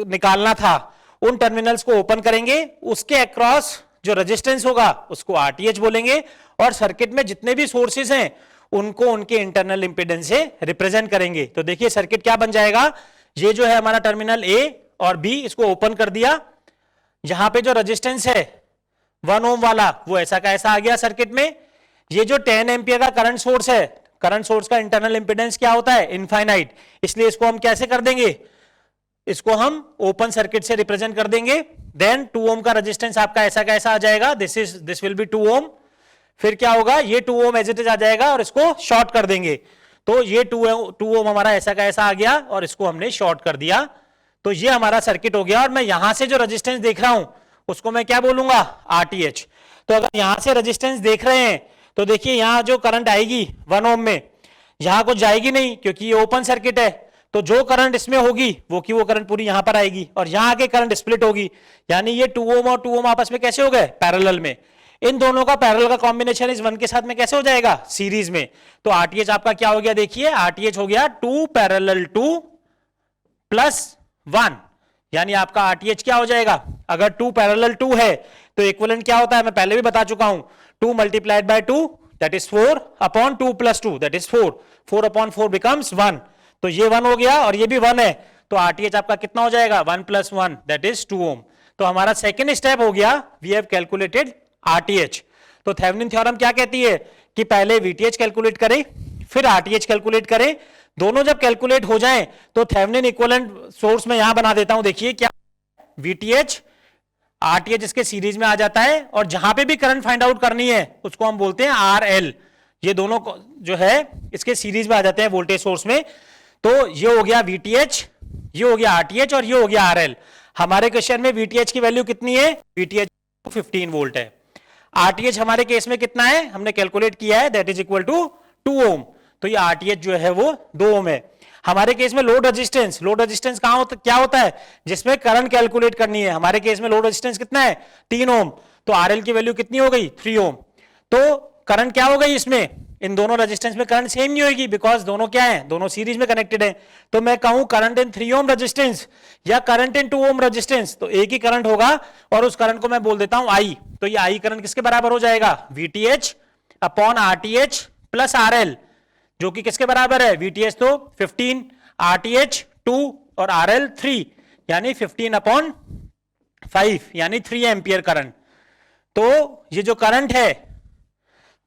निकालना था उन टर्मिनल्स को ओपन करेंगे, उसके अक्रॉस जो रेजिस्टेंस होगा उसको RTH बोलेंगे, और सर्किट में जितने भी सोर्सेस हैं उनको उनके इंटरनल इंपेडेंस से रिप्रेजेंट करेंगे। तो देखिए सर्किट क्या बन जाएगा, ये जो है हमारा टर्मिनल A और B, इसको ओपन कर दिया, यहां पे जो रेजिस्टेंस है 1 ओम वाला वो ऐसा का ऐसा आ गया सर्किट में। ये जो 10 एम्पियर का करंट सोर्स है, करंट सोर्स का इंटरनल इंपेडेंस क्या होता है, इनफाइनाइट, इसलिए इसको हम कैसे कर देंगे, इसको हम ओपन सर्किट से रिप्रेजेंट कर देंगे। देन 2 ओम का रेजिस्टेंस आपका ऐसा का ऐसा आ जाएगा, दिस विल बी 2 ओम। फिर क्या होगा, ये 2 ओम एज इट इज आ जाएगा और इसको शॉर्ट कर देंगे, तो ये 2 ओम हमारा ऐसा का ऐसा आ गया और इसको हमने शॉर्ट कर दिया। तो ये हमारा सर्किट हो गया, और मैं यहां से जो रेजिस्टेंस देख रहा हूं उसको मैं क्या बोलूंगा, RTH। तो अगर यहां से रेजिस्टेंस देख रहे हैं तो देखिए यहां जो करंट आएगी 1 ओम में, यहां कुछ जाएगी नहीं क्योंकि ये ओपन सर्किट है, तो जो करंट इसमें होगी वो की वो करंट पूरी यहां पर आएगी, और यहां आके करंट स्प्लिट होगी, यानी ये 2 ओम और 2 ओम आपस में कैसे हो गए, पैरेलल में। इन दोनों का पैरेलल का कॉम्बिनेशन इस 1 के साथ में कैसे हो जाएगा, सीरीज में। तो RTH आपका क्या हो गया, देखिए RTH हो गया 2 पैरेलल 2 प्लस 1, यानी आपका आरटीएच क्या हो जाएगा, अगर 2 पैरेलल 2 है तो इक्विवेलेंट क्या होता है, मैं पहले भी बता चुका हूं, 2 multiplied by 2 that is 4 upon 2 plus 2 that is 4, 4 upon 4 becomes 1, तो ये 1 हो गया और ये भी 1 है, तो आरटीएच आपका कितना हो जाएगा, 1 प्लस 1 दैट इज 2 ओम। तो हमारा सेकेंड स्टेप हो गया, वी हैव कैलकुलेटेड आरटीएच। तो थेवेनिन थ्योरम क्या कहती है कि पहले वीटीएच कैलकुलेट करें फिर आरटीएच कैलकुलेट करें, दोनों जब कैलकुलेट हो जाएं तो थेवेनिन इक्विवेलेंट सोर्स में यहां बना देता हूं, देखिए क्या वीटीएच आरटीएच इसके सीरीज में आ जाता है, और जहां पे भी करंट फाइंड आउट करनी है उसको हम बोलते हैं आरएल, ये दोनों जो है इसके सीरीज में आ जाते हैं वोल्टेज सोर्स में। तो ये हो गया वीटीएच, ये हो गया आरटीएच और ये हो गया आरएल। हमारे क्वेश्चन में वीटीएच की वैल्यू कितनी है, वीटीएच 15 वोल्ट है, आरटीएच हमारे केस में कितना है हमने कैलकुलेट किया है दैट इज इक्वल टू 2 ओम, तो ये आरटीएच जो है वो 2 ओम है। हमारे केस में लोड रेजिस्टेंस, लोड रेजिस्टेंस कहां होता, क्या होता है जिसमें करंट कैलकुलेट करनी है, हमारे केस में लोड रेजिस्टेंस कितना है 3 ओम, तो आरएल की वैल्यू कितनी हो गई 3 ओम। तो करंट क्या हो गई इसमें, इन दोनों रेजिस्टेंस में करंट सेम नहीं होगी बिकॉज दोनों क्या है, दोनों सीरीज में कनेक्टेड है। तो मैं कहूं करंट इन 3 ओम रेजिस्टेंस या करंट इन 2 ओम रेजिस्टेंस, तो एक ही करंट होगा और उस करंट को मैं बोल देता हूं आई, तो ये आई करंट किसके बराबर हो जाएगा, VTH upon RTH plus RL, जो कि किसके बराबर है, वीटीएच तो 15, आरटीएच 2 और आरएल 3, यानी 15 अपॉन 5 यानी 3 एम्पियर करंट। तो ये जो करंट है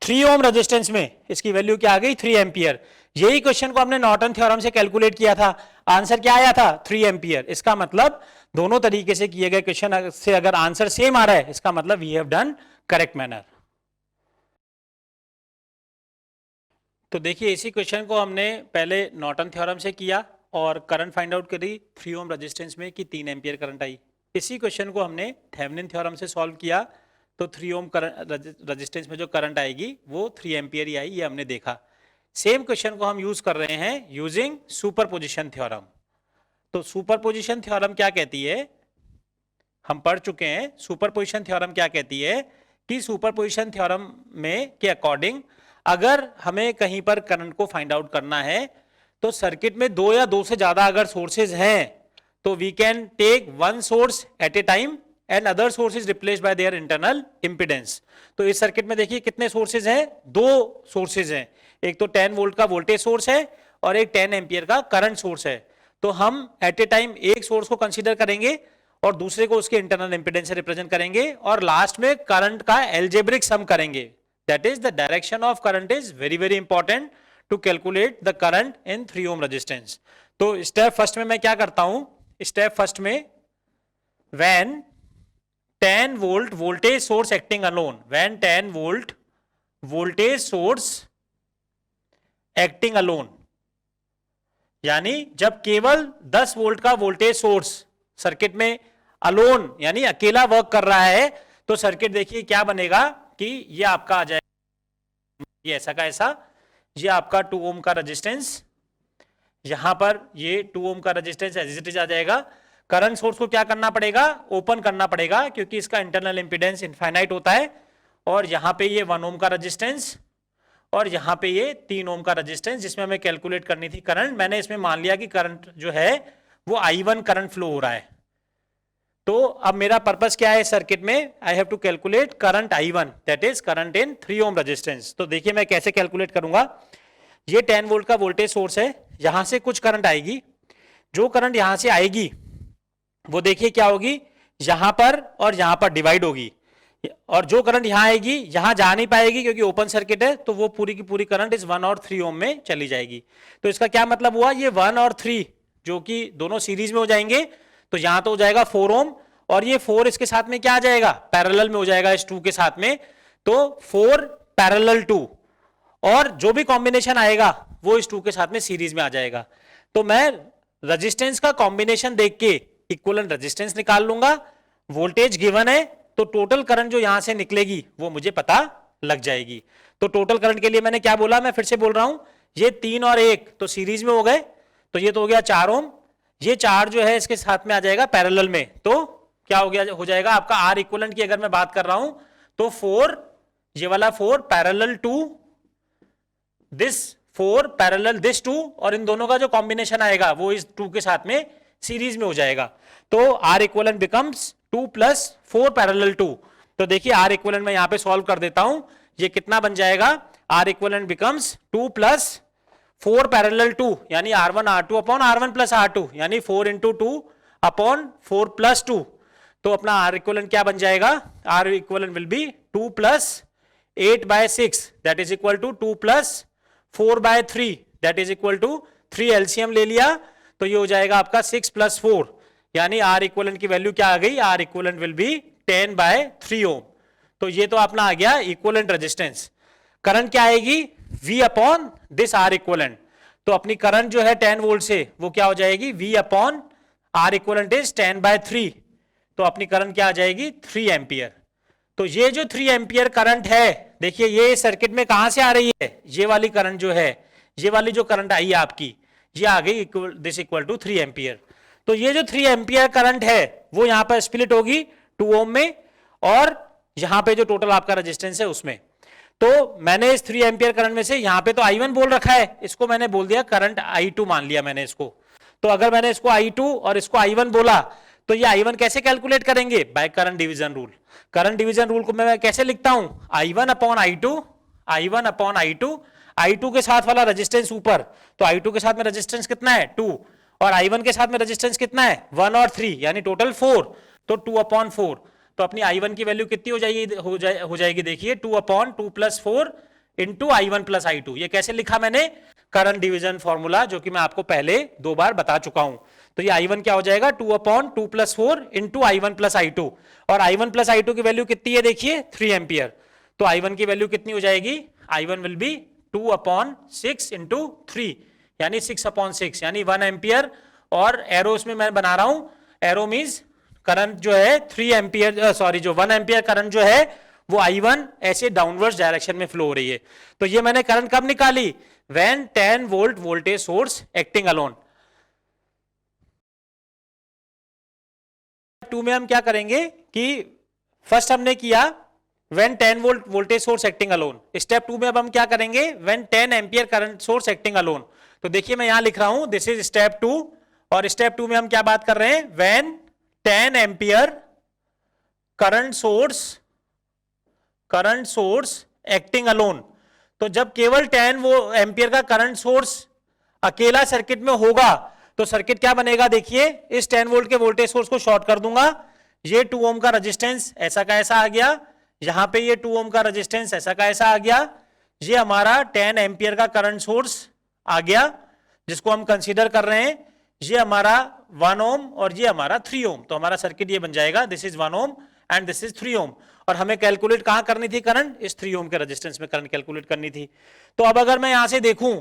3 ओम रेजिस्टेंस में, इसकी वैल्यू क्या आ गई 3 एम्पियर। यही क्वेश्चन को हमने नॉर्टन थ्योरम से कैलकुलेट किया था, आंसर क्या आया था 3 एम्पियर। इसका मतलब दोनों तरीके से किए गए क्वेश्चन से अगर आंसर सेम आ रहा है इसका मतलब we have done correct manner. तो देखिए इसी क्वेश्चन को हमने पहले नॉर्टन थ्योरम से किया और करंट फाइंड आउट करी 3 ओम रेजिस्टेंस में कि 3 एम्पियर करंट आई। इसी क्वेश्चन को हमने थेवेनिन थ्योरम से सॉल्व किया तो 3 ओम रेजिस्टेंस में जो करंट आएगी वो 3 एम्पियर ही आई, ये हमने देखा। सेम क्वेश्चन को हम यूज कर रहे हैं यूजिंग सुपरपोजिशन थ्योरम। तो सुपरपोजिशन थ्योरम क्या कहती है, हम पढ़ चुके हैं। सुपरपोजिशन थ्योरम क्या कहती है कि सुपरपोजिशन थ्योरम में के अकॉर्डिंग अगर हमें कहीं पर करंट को फाइंड आउट करना है तो सर्किट में 2 या 2 से ज्यादा अगर सोर्सेज हैं तो we can take one source at a time and other source is replaced by their internal impedance. तो इस सर्किट में देखिए कितने सोर्सेज हैं, 2 सोर्सेज हैं, एक तो 10 वोल्ट का वोल्टेज सोर्स है और एक 10 एम्पियर का करंट सोर्स है। तो हम एट ए टाइम एक सोर्स को कंसीडर करेंगे और दूसरे को उसके इंटरनल इंपिडेंस से रिप्रेजेंट करेंगे और लास्ट में करंट का एल्जेब्रिक सम करेंगे। That is the direction of current is very very important to calculate the current in 3 ohm resistance. तो स्टेप फर्स्ट में मैं क्या करता हूं, स्टेप फर्स्ट में when 10 volt voltage source acting alone, when 10 volt voltage source acting alone, यानी जब केवल 10 वोल्ट का वोल्टेज सोर्स सर्किट में अलोन यानी अकेला वर्क कर रहा है तो सर्किट देखिए क्या बनेगा कि ये आपका आ जाएगा, ये ऐसा का ऐसा, ये आपका 2 ओम का रेजिस्टेंस, यहां पर ये 2 ओम का रेजिस्टेंस एज इट इज आ जाएगा। करंट सोर्स को क्या करना पड़ेगा, ओपन करना पड़ेगा क्योंकि इसका इंटरनल इंपीडेंस इनफाइनाइट होता है, और यहां पे ये 1 ओम का रेजिस्टेंस और यहां पे ये 3 ओम का रेजिस्टेंस जिसमें हमें कैलकुलेट करनी थी करंट। मैंने इसमें मान लिया कि करंट जो है वो I1 करंट फ्लो हो रहा है। तो अब मेरा पर्पस क्या है सर्किट में, I have to calculate current I1 that is current in 3 ohm resistance. तो देखिए मैं कैसे कैलकुलेट करूंगा, ये 10 वोल्ट का वोल्टेज सोर्स है, यहां से कुछ करंट आएगी, जो करंट यहां से आएगी वो देखिए क्या होगी, यहां पर और यहां पर डिवाइड होगी, और जो करंट यहां आएगी यहां जा नहीं पाएगी क्योंकि ओपन सर्किट है, तो वो पूरी की पूरी करंट इस 1 और 3 ओम में चली जाएगी। तो इसका क्या मतलब हुआ, ये 1 और 3 जो कि दोनों सीरीज में हो जाएंगे, तो यहां तो हो जाएगा 4 ओम और ये 4 इसके साथ में क्या आ जाएगा, पैरेलल में हो जाएगा इस 2 के साथ में, तो 4 पैरेलल 2, और जो भी कॉम्बिनेशन आएगा वो इस 2 के साथ में सीरीज में आ जाएगा। तो मैं रेजिस्टेंस का कॉम्बिनेशन देख के इक्विवेलेंट रेजिस्टेंस निकाल लूंगा, वोल्टेज गिवन है तो टोटल करंट जो यहां से निकलेगी वो मुझे पता लग जाएगी। तो टोटल करंट के लिए मैंने क्या बोला, मैं फिर से बोल रहा हूं, ये 3 और 1 तो सीरीज में हो गए, तो ये तो हो गया 4 ओम, ये 4 जो है इसके साथ में आ जाएगा पैरेलल में, तो क्या हो गया, हो जाएगा आपका आर इक्विवेलेंट की अगर मैं बात कर रहा हूं तो 4, ये वाला 4 parallel to this 4 parallel this 2, और इन दोनों का जो कॉम्बिनेशन आएगा वो इस 2 के साथ में सीरीज में हो जाएगा। तो आर इक्वलेंट बिकम्स 2 + 4 पैरेलल 2। तो देखिए आर इक्वलेंट मैं यहां पे सॉल्व कर देता हूं, ये कितना बन जाएगा, आर इक्वलेंट बिकम्स 2 + 4 पैरेलल 2 यानी R1 R2 upon R1 + R2 यानी 4 × 2 अपॉन 4 + 2। तो अपना आर इक्वलेंट क्या बन जाएगा, R equivalent will be 2 + 8/6 that is equal to 2 + 4/3 that is equal to 3 LCM ले लिया तो ये हो जाएगा आपका 6 + 4 यानी आर इक्वलेंट की वैल्यू क्या आ गई, आर इक्वलेंट विल बी 10/3 ओम। तो ये तो अपना आ गया इक्वलेंट रेजिस्टेंस। करंट क्या आएगी, V upon this R equivalent. तो अपनी करंट जो है 10 वोल्ट से वो क्या हो जाएगी, V upon R equivalent is 10/3। तो अपनी करंट क्या आ जाएगी, 3 एम्पियर। तो ये जो 3 एम्पियर करंट है, देखिए ये सर्किट में कहां से आ रही है, ये वाली करंट जो है, ये वाली जो करंट आई है आपकी, ये आ गई दिस इक्वल टू 3 एम्पियर। तो ये जो 3 एम्पियर करंट है वो यहां पर स्प्लिट होगी 2 ओम में और यहां पे जो टोटल आपका रेजिस्टेंस है उसमें। तो मैंने इस 3 एम्पियर करंट में से यहां पे तो I1 बोल रखा है, इसको मैंने बोल दिया करंट I2 मान लिया मैंने इसको। तो अगर मैंने इसको I2 और इसको I1 बोला तो ये I1 कैसे कैलकुलेट करेंगे, by current division rule. Current division rule को मैं कैसे लिखता हूं, I1 upon I2, I1 upon I2, I2 के साथ वाला रेजिस्टेंस ऊपर, तो I2 के साथ में रेजिस्टेंस कितना है 2 और I1 के साथ में रेजिस्टेंस कितना है 1 और 3 यानी टोटल 4, तो 2/4। तो अपनी I1 की वैल्यू कितनी हो जाएगी देखिए 2/2 + 4 इंटू I1 + I2। ये कैसे लिखा मैंने, करंट डिवीजन फॉर्मूला जो कि मैं आपको पहले 2 बार बता चुका हूं। तो ये I1 क्या हो जाएगा 2/2 + 4 इंटू I1 + I2 और I1 + I2 की वैल्यू कितनी है देखिए 3 एम्पियर। तो I1 की वैल्यू कितनी हो जाएगी, I1 विल बी 2/6 इंटू 3 यानी 6/6 यानी 1 एम्पियर। और एरो इसमें मैं बना रहा हूं, एरो मींस करंट जो है 3 एम्पियर सॉरी जो 1 एम्पियर करंट जो है वो I1 ऐसे डाउनवर्ड्स डायरेक्शन में फ्लो हो रही है। तो ये मैंने करंट कब निकाली, when 10 volt voltage source acting alone. 2 में हम क्या करेंगे कि फर्स्ट हमने किया when 10 volt voltage source acting alone. Step 2 में अब हम क्या करेंगे when 10 ampere current source acting alone. तो देखिए मैं यहां लिख रहा हूं दिस इज स्टेप 2 और स्टेप 2 में हम क्या बात कर रहे हैं, when 10 ampere current source acting alone. तो जब केवल 10 वो एम्पियर का करंट सोर्स अकेला सर्किट में होगा तो सर्किट क्या बनेगा देखिए, इस 10 वोल्ट के वोल्टेज सोर्स को शॉर्ट कर दूंगा, ये 2 ओम का रेजिस्टेंस ऐसा का ऐसा आ गया, यहां पे ये 2 ओम का रेजिस्टेंस ऐसा का ऐसा आ गया, ये हमारा 10 एम्पियर का करंट सोर्स आ गया जिसको हम कंसीडर कर रहे हैं, ये हमारा 1 ओम और ये हमारा 3 ओम। तो हमारा सर्किट ये बन जाएगा this is 1 ohm and this is 3 ओम। और हमें कैलकुलेट कहां करनी थी करंट, इस 3 ओम के रेजिस्टेंस में करंट कैलकुलेट करनी थी। तो अब अगर मैं यहां से देखूं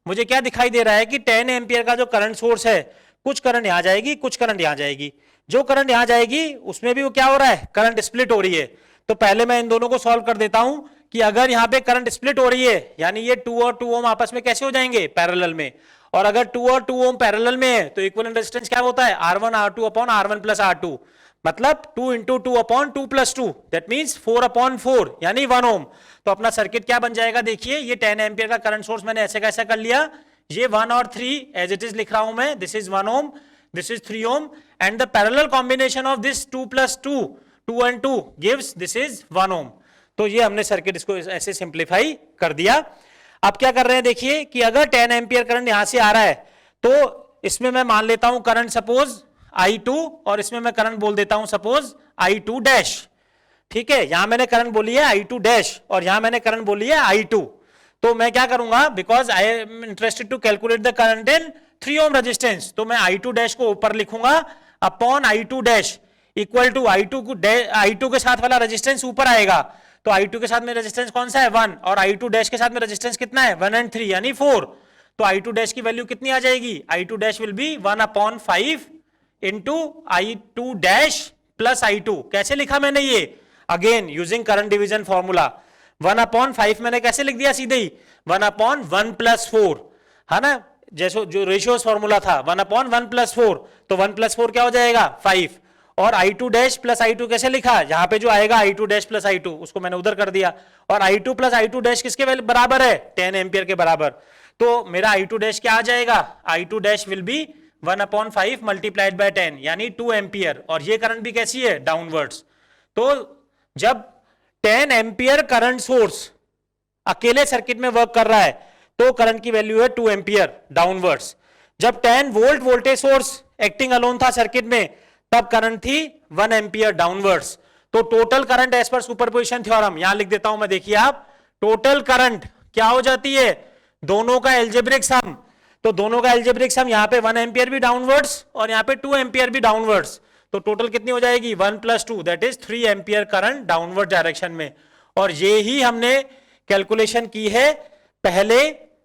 मुझे क्या दिखाई दे रहा है कि 10 एम्पियर का जो करंट सोर्स है, कुछ करंट यहां जाएगी कुछ करंट यहां जाएगी, जो करंट यहां जाएगी उसमें भी वो क्या हो रहा है, करंट स्प्लिट हो रही है। तो पहले मैं इन दोनों को सॉल्व कर देता हूं कि अगर यहां पे करंट स्प्लिट हो रही है यानी ये 2 और 2 ओम आपस में कैसे हो जाएंगे, पैरेलल में। और अगर 2 और 2 ओम पैरेलल में है तो इक्विवेलेंट रेजिस्टेंस क्या होता है, R1 R2 upon R1 + R2 मतलब 2 × 2 अपॉन 2 + 2 दैट मींस 4/4 यानी 1 ओम। तो अपना सर्किट क्या बन जाएगा देखिए, ये 10 एम्पियर का करंट सोर्स मैंने ऐसे कैसा कर लिया, ये 1 और 3 एज इट इज लिख रहा हूं मैं, this is 1 ohm this is 3 ohm and the parallel combination of this 2 + 2 2 and 2 gives this is 1 ohm. तो ये हमने सर्किट इसको ऐसे सिंप्लीफाई कर दिया। अब क्या कर रहे हैं देखिए कि अगर 10 एम्पियर करंट यहां से आ रहा है तो इसमें मैं मान लेता हूं करंट सपोज I2 और इसमें मैं करंट बोल देता हूं सपोज I2 डैश। ठीक है, यहां मैंने करंट बोली है I2 डैश और यहां मैंने करंट बोली है I2। तो मैं क्या करूंगा, because I am interested to calculate the current in 3 ohm resistance, तो मैं I2 डैश को ऊपर लिखूंगा upon I2 dash equal to I2 के साथ वाला रेजिस्टेंस ऊपर आएगा। तो I2 के साथ में रेजिस्टेंस कौन सा है 1 और I2 डैश के साथ में रेजिस्टेंस कितना है 1 and 3 यानी 4। तो I2 डैश की वैल्यू कितनी आ जाएगी, I2 dash will be 1/5 into I2 dash plus I2। कैसे लिखा मैंने ये, again using current division formula, 1/5 मैंने कैसे लिख दिया सीधे ही 1/1 + 4 है ना, जैसे जो रेशियोस फॉर्मूला था 1/1 + 4, तो 1 + 4 क्या हो जाएगा 5। और I2 डैश प्लस I2 कैसे लिखा, यहां पे जो आएगा I2 डैश प्लस I2 उसको मैंने उधर कर दिया, और I2 प्लस I2 डैश किसके बराबर है 10 एम्पियर के बराबर। तो मेरा I2 डैश क्या आ जाएगा, I2 dash will be 1/5 multiplied by 10 यानी 2 एम्पियर, और ये करंट भी कैसी है, डाउनवर्ड्स। तो जब 10 एम्पियर करंट सोर्स अकेले सर्किट में वर्क कर रहा है तो करंट की वैल्यू है 2 एम्पियर डाउनवर्ड्स। जब 10 volt voltage source acting alone था सर्किट में तब करंट थी 1 एम्पियर डाउनवर्ड्स। तो total current as per superposition theorem यहां लिख देता हूं मैं, देखिए आप, टोटल करंट क्या हो जाती है, दोनों का एल्जेब्रिक सम। तो दोनों का एल्जेब्रिक सम यहां पे 1 एम्पियर भी डाउनवर्ड्स और यहां पे 2 एम्पियर भी डाउनवर्ड्स, तो टोटल कितनी हो जाएगी 1 + 2 that is 3 ampere current downward direction में। और ये ही हमने कैलकुलेशन की है पहले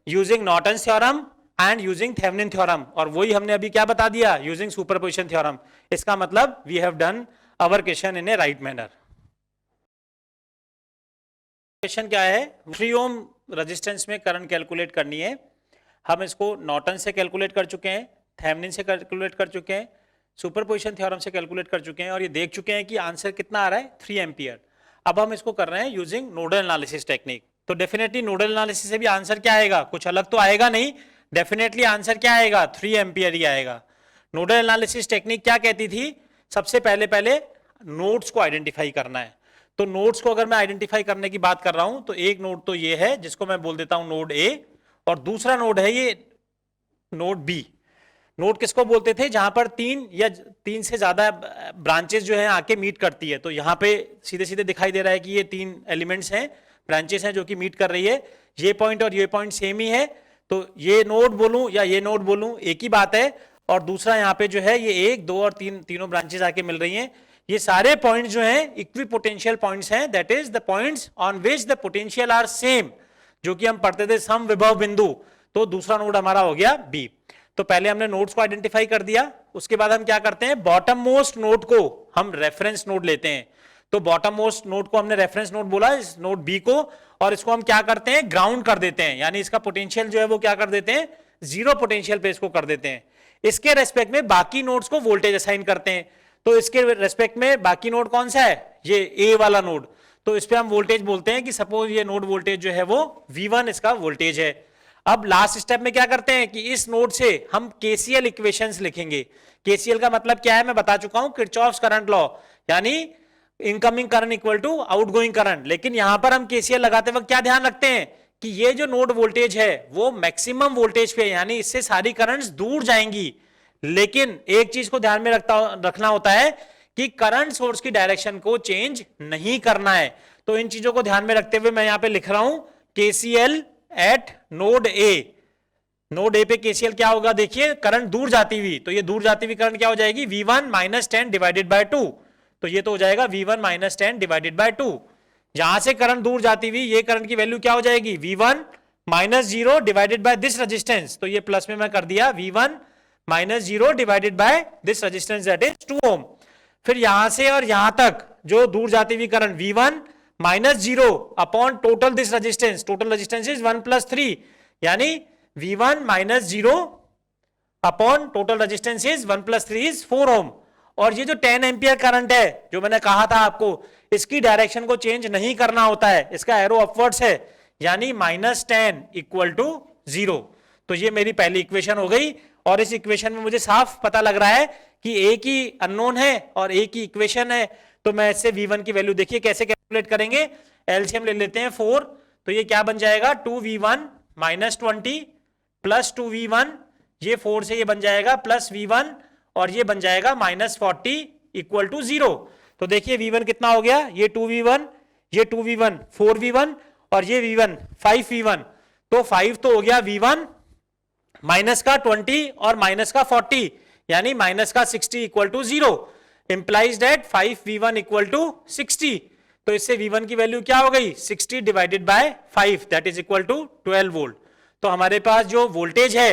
using Norton's theorem and using Thevenin theorem, और वही हमने अभी क्या बता दिया, यूजिंग सुपरपोजिशन थ्योरम। इसका मतलब we have done our question in a right manner. Question क्या है, 3 ओम रेजिस्टेंस में करंट कैलकुलेट करनी है। हम इसको नॉर्टन से कैलकुलेट कर चुके हैं, थेवेनिन से कैलकुलेट कर चुके हैं, सुपरपोजिशन थ्योरम से कैलकुलेट कर चुके हैं, और ये देख चुके हैं कि आंसर कितना आ रहा है 3 एम्पियर। अब हम इसको कर रहे हैं यूजिंग नोडल एनालिसिस टेक्निक। तो डेफिनेटली नोडल एनालिसिस से भी आंसर क्या आएगा, कुछ अलग तो आएगा नहीं, डेफिनेटली आंसर क्या आएगा 3 एम्पियर ही आएगा। नोडल एनालिसिस टेक्निक क्या कहती थी, सबसे पहले नोड्स को आइडेंटिफाई करना है। तो नोड्स को अगर मैं आइडेंटिफाई करने की बात कर रहा हूं तो एक नोड तो ये है जिसको मैं बोल देता हूं नोड ए, और दूसरा नोड है ये नोड बी। नोड किसको बोलते थे, जहां पर 3 से ज्यादा ब्रांचेस जो है आके मीट करती है। तो यहां पे सीधे सीधे दिखाई दे रहा है कि ये 3 एलिमेंट्स हैं, ब्रांचेस हैं जो कि मीट कर रही है। ये पॉइंट और ये पॉइंट सेम ही है, तो ये नोड बोलूं या ये नोड बोलूं एक ही बात है। और दूसरा यहाँ पे जो है ये 1, 2 और 3 तीनों ब्रांचेस आके मिल रही हैं। ये सारे पॉइंट्स जो हैं इक्विपोटेंशियल पॉइंट्स हैं, that is the points on which the potential are same, जो कि हम पढ़ते थे सम विभव बिंदु। तो दूसरा नोड हमारा हो गया बी। तो पहले हमने नोड्स को आइडेंटिफाई कर दिया, उसके बाद हम क्या करते हैं, बॉटम मोस्ट नोड को हम रेफरेंस नोड लेते हैं। तो बॉटम मोस्ट नोड को हमने रेफरेंस नोड बोला, इस नोड बी को, और इसको हम क्या करते हैं, ग्राउंड कर देते हैं, यानी इसका पोटेंशियल जो है वो क्या कर देते हैं, 0 पोटेंशियल पे इसको कर देते हैं। इसके रेस्पेक्ट में बाकी नोड्स को वोल्टेज असाइन करते हैं। तो इसके रेस्पेक्ट में बाकी नोड कौन सा है, ये ए वाला नोड, तो इस पे हम वोल्टेज बोलते हैं कि सपोज ये नोड वोल्टेज जो है वो V1 इसका वोल्टेज है। अब लास्ट स्टेप में क्या करते हैं कि इस नोड से हम केसीएल इक्वेशंस लिखेंगे। केसीएल का मतलब क्या है, मैं बता चुका हूं, किरचॉफ्स करंट लॉ, यानी incoming current equal to outgoing current. लेकिन यहां पर हम केसीएल लगाते वक्त क्या ध्यान रखते हैं कि ये जो नोड वोल्टेज है वो मैक्सिमम वोल्टेज पे, यानी इससे सारी करंट्स दूर जाएंगी। लेकिन एक चीज को ध्यान में रखना होता है कि करंट सोर्स की डायरेक्शन को चेंज नहीं करना है। तो इन चीजों को ध्यान में रखते हुए मैं यहां पे लिख रहा हूं KCL eight node A. Node A पे केसीएल क्या होगा, देखिए करंट दूर जाती हुई, तो ये दूर जाती हुई करंट क्या हो जाएगी, V1 - 10 डिवाइडेड बाय 2। तो ये तो हो जाएगा V1 - 10 डिवाइडेड बाय 2। जहां से करंट दूर जाती हुई ये करंट की वैल्यू क्या हो जाएगी, V1 - 0 divided by this resistance. तो ये प्लस में मैं कर दिया, V1 - 0 divided by this resistance that is 2 ओम। फिर यहां से और यहां तक जो दूर जाती हुई current V1 - 0 upon total this resistance, total resistance is 1 + 3, यानी V1 - 0 upon total resistance is 1 + 3 is 4 ओम। और ये जो 10 एम्पियर करंट है जो मैंने कहा था आपको, इसकी डायरेक्शन को चेंज नहीं करना होता है, इसका एरो अपवर्ड्स है, यानी -10 = 0। तो ये मेरी पहली इक्वेशन हो गई, और इस इक्वेशन में मुझे साफ पता लग रहा है कि एक ही अननोन है और एक ही इक्वेशन है। तो मैं इससे V1 की वैल्यू देखिए कैसे कैलकुलेट करेंगे, एलसीएम ले लेते हैं 4। तो ये क्या बन जाएगा, 2V1 - 20 प्लस 2V1, ये 4 से ये बन जाएगा प्लस V1, और ये बन जाएगा -40 = 0। तो देखिए V1 कितना हो गया, ये 2V1, ये 2V1 4V1, और ये V1 5V1। तो 5 तो हो गया V1 माइनस का 20 और माइनस का 40, यानी माइनस का 60 = 0, इंप्लाइज दैट 5V1 = 60। तो इससे V1 की वैल्यू क्या हो गई, 60 divided by 5 that is equal to 12 volt. तो हमारे पास जो वोल्टेज है,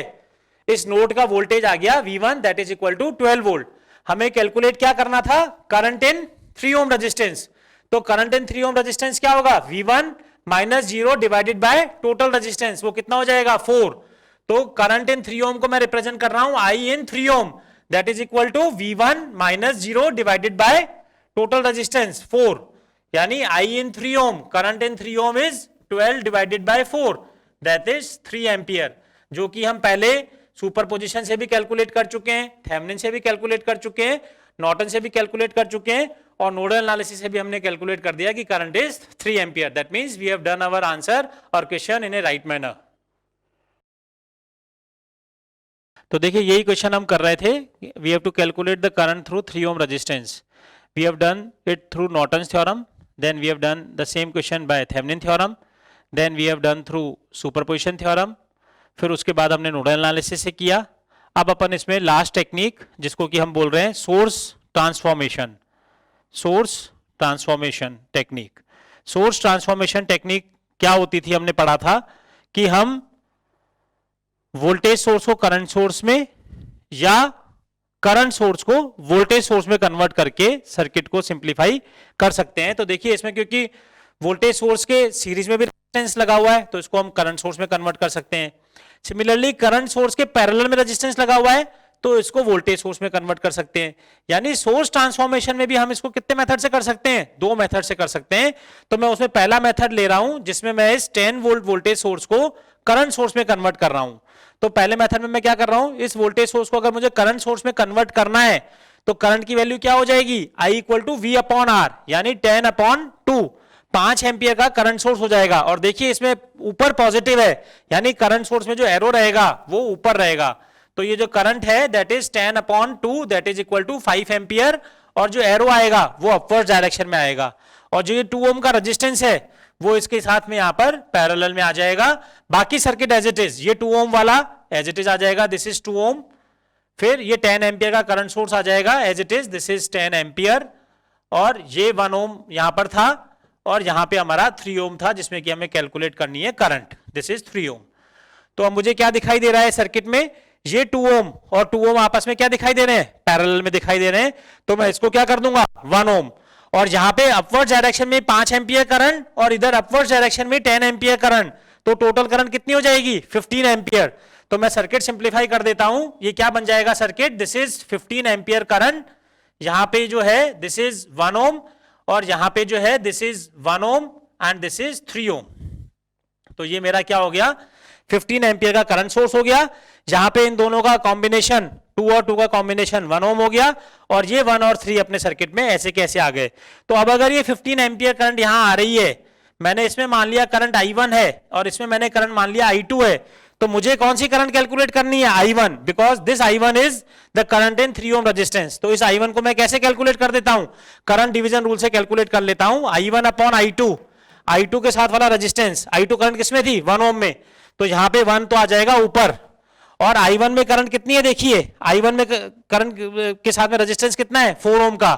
इस नोड का वोल्टेज आ गया V1 that is equal to 12 volt. हमें कैलकुलेट क्या करना था, करंट इन 3 ओम रेजिस्टेंस। तो करंट इन 3 ओम रेजिस्टेंस क्या होगा, V1 - 0 divided by total resistance, वो कितना हो जाएगा 4। तो करंट इन 3 ओम को मैं रिप्रेजेंट कर रहा हूं I in 3 ohm that is equal to V1 - 0 divided by total resistance 4, यानी I in 3 ohm, current in 3 ohm is 12 divided by 4 that is 3 ampere, जो कि हम पहले सुपरपोजिशन से भी कैलकुलेट कर चुके हैं, थेवेनिन से भी कैलकुलेट कर चुके हैं, नॉर्टन से भी कैलकुलेट कर चुके हैं, और नोडल एनालिसिस से भी हमने कैलकुलेट कर दिया कि current is 3 ampere. That means we have done our answer और question in a right manner. तो देखिए यही क्वेश्चन हम कर रहे थे. We have to calculate the current through 3 ohm resistance. We have done it through Norton's theorem, then we have done the same question by Thevenin theorem, then we have done through superposition theorem, फिर उसके बाद हमने nodal analysis से किया. अब अपन इसमें last technique जिसको कि हम बोल रहे हैं source transformation. Source transformation technique. Source transformation technique क्या होती थी, हमने पढ़ा था कि हम वोल्टेज सोर्स को करंट सोर्स में या करंट सोर्स को वोल्टेज सोर्स में कन्वर्ट करके सर्किट को सिंप्लीफाई कर सकते हैं. तो देखिए इसमें क्योंकि वोल्टेज सोर्स के सीरीज में भी रेजिस्टेंस लगा हुआ है तो इसको हम करंट सोर्स में कन्वर्ट कर सकते हैं. सिमिलरली करंट सोर्स के पैरेलल में रेजिस्टेंस लगा हुआ है तो इसको वोल्टेज सोर्स में कन्वर्ट कर सकते हैं. यानी सोर्स ट्रांसफॉर्मेशन में भी हम इसको कितने मेथड से कर सकते हैं, 2 मेथड से कर सकते हैं. तो मैं उसमें पहला मेथड ले रहा हूं जिसमें मैं इस 10 वोल्ट वोल्टेज सोर्स को करंट सोर्स में कन्वर्ट कर रहा हूं. तो पहले मेथड में मैं क्या कर रहा हूं, इस वोल्टेज सोर्स को अगर मुझे करंट सोर्स में कन्वर्ट करना है तो करंट की वैल्यू क्या हो जाएगी, I = V/R, यानी 10/2, 5 एम्पियर का करंट सोर्स हो जाएगा. और देखिए इसमें ऊपर पॉजिटिव है यानी करंट सोर्स में जो एरो रहेगा वो ऊपर रहेगा. तो ये जो करंट है that is 10/2, that is equal to 5 ampere, और जो एरो आएगा वो अपवर्ड डायरेक्शन में आएगा. और जो ये 2 ओम का रेजिस्टेंस है वो इसके साथ में यहां पर पैरेलल में आ जाएगा. बाकी सर्किट एज इट इज, ये 2 ओम वाला एज इट इज आ जाएगा, दिस इज 2 ओम. फिर ये 10 एम्पियर का करंट सोर्स आ जाएगा as it is, this is 10 ampere. और ये 1 ओम यहां पर था और यहां पे हमारा 3 ओम था जिसमें कि हमें कैलकुलेट करनी है करंट, दिस इज 3 ओम. तो अब मुझे क्या दिखाई दे रहा है सर्किट में, ये 2 ओम और 2 ओम आपस में क्या दिखाई दे रहे हैं, पैरेलल में दिखाई दे रहे हैं. तो मैं इसको क्या कर दूंगा, 1 ओम. और यहां पे अपवर्ड डायरेक्शन में 5 एम्पियर करंट और इधर अपवर्ड डायरेक्शन में 10 एम्पियर करंट. तो टोटल करंट कितनी हो जाएगी, 15 एम्पियर. तो मैं सर्किट सिंप्लीफाई कर देता हूं. ये क्या बन जाएगा circuit, this is 15 ampere current. यहां पे जो है दिस इज 1 ओम और यहां पे जो है this is 1 ohm and this is 3 ओम. तो ये मेरा क्या हो गया, 15 एम्पियर का करंट सोर्स हो गया. जहां पे इन दोनों का कॉम्बिनेशन 2 और 2 का कॉम्बिनेशन 1 ओम हो गया. और ये 1 और 3 अपने सर्किट में ऐसे कैसे आ गए. तो अब अगर ये 15 एम्पियर करंट यहां आ रही है, मैंने इसमें मान लिया करंट I1 है और इसमें मैंने करंट मान लिया I2 है, तो मुझे कौन सी करंट कैलकुलेट करनी है, I1, because this I1 is the current in 3 ohm resistance. तो इस I1 को मैं कैसे कैलकुलेट कर देता हूं, करंट डिवीजन रूल से कैलकुलेट कर लेता हूं. I1/I2, I2 के साथ वाला रेजिस्टेंस, I2 करंट किसमें थी, 1 ओम में, तो यहां पे 1 तो आ जाएगा ऊपर. और I1 में करंट कितनी है, देखिए I1 में करंट के साथ में रेजिस्टेंस कितना है, 4 ओम का.